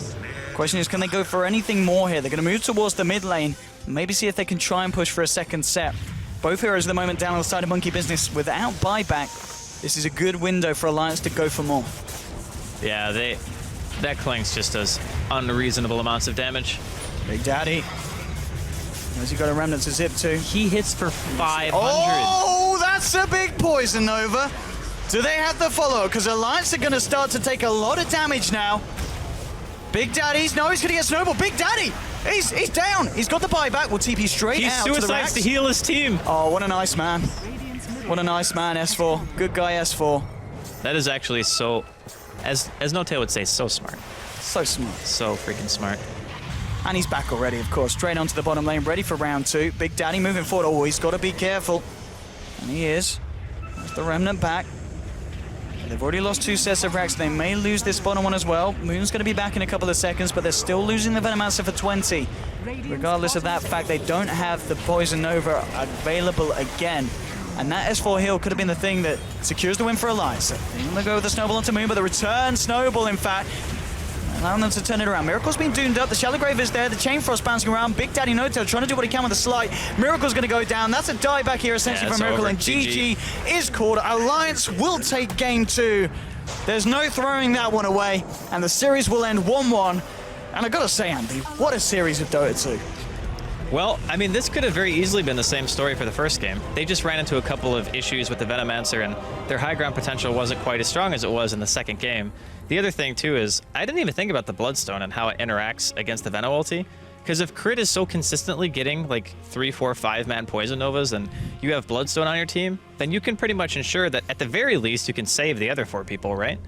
Question is, can they go for anything more here? They're going to move towards the mid lane. Maybe see if they can try and push for a second set. Both heroes at the moment down on the side of Monkey Business without buyback. This is a good window for Alliance to go for more. Yeah, that Clanks just does unreasonable amounts of damage. Big Daddy. Has he got a Remnant to zip to? He hits for 500. Oh, that's a big poison over. Do they have the follow? Because Alliance are going to start to take a lot of damage now. Big Daddy's, no, he's going to get Snowball. Big Daddy He's down. He's got the buyback. We'll TP straight He out to the suicides racks. to heal his team. Oh, what a nice man. What a nice man, S4. Good guy, S4. That is actually so, as No-Tail would say, so smart. So smart. So freaking smart. And he's back already, of course. Straight onto the bottom lane, ready for round 2. Big Daddy moving forward. Oh, he's got to be careful. And he is. There's the Remnant back. They've already lost 2 sets of racks. They may lose this bottom one as well. Moon's going to be back in a couple of seconds, but they're still losing the Venomancer for 20. Regardless of that fact, they don't have the Poison Nova available again. And that S4 heal could have been the thing that secures the win for Alliance. So they're going to go with the Snowball onto Moon, but the return Snowball, in fact, allowing them to turn it around. Miracle's been doomed up. The Shallow Grave is there. The Chain Frost bouncing around. Big Daddy No-Tail trying to do what he can with the slide. Miracle's going to go down. That's a die back here essentially from Miracle. Over. And GG is called. Alliance will take game 2. There's no throwing that one away. And the series will end 1-1. And I got to say, Andy, what a series of Dota 2. Well, I mean, this could have very easily been the same story for the first game. They just ran into a couple of issues with the Venomancer, and their high ground potential wasn't quite as strong as it was in the second game. The other thing, too, is I didn't even think about the Bloodstone and how it interacts against the Veno ulti. Because if Crit is so consistently getting like 3, 4, 5-man Poison Novas and you have Bloodstone on your team, then you can pretty much ensure that at the very least you can save the other 4 people, right?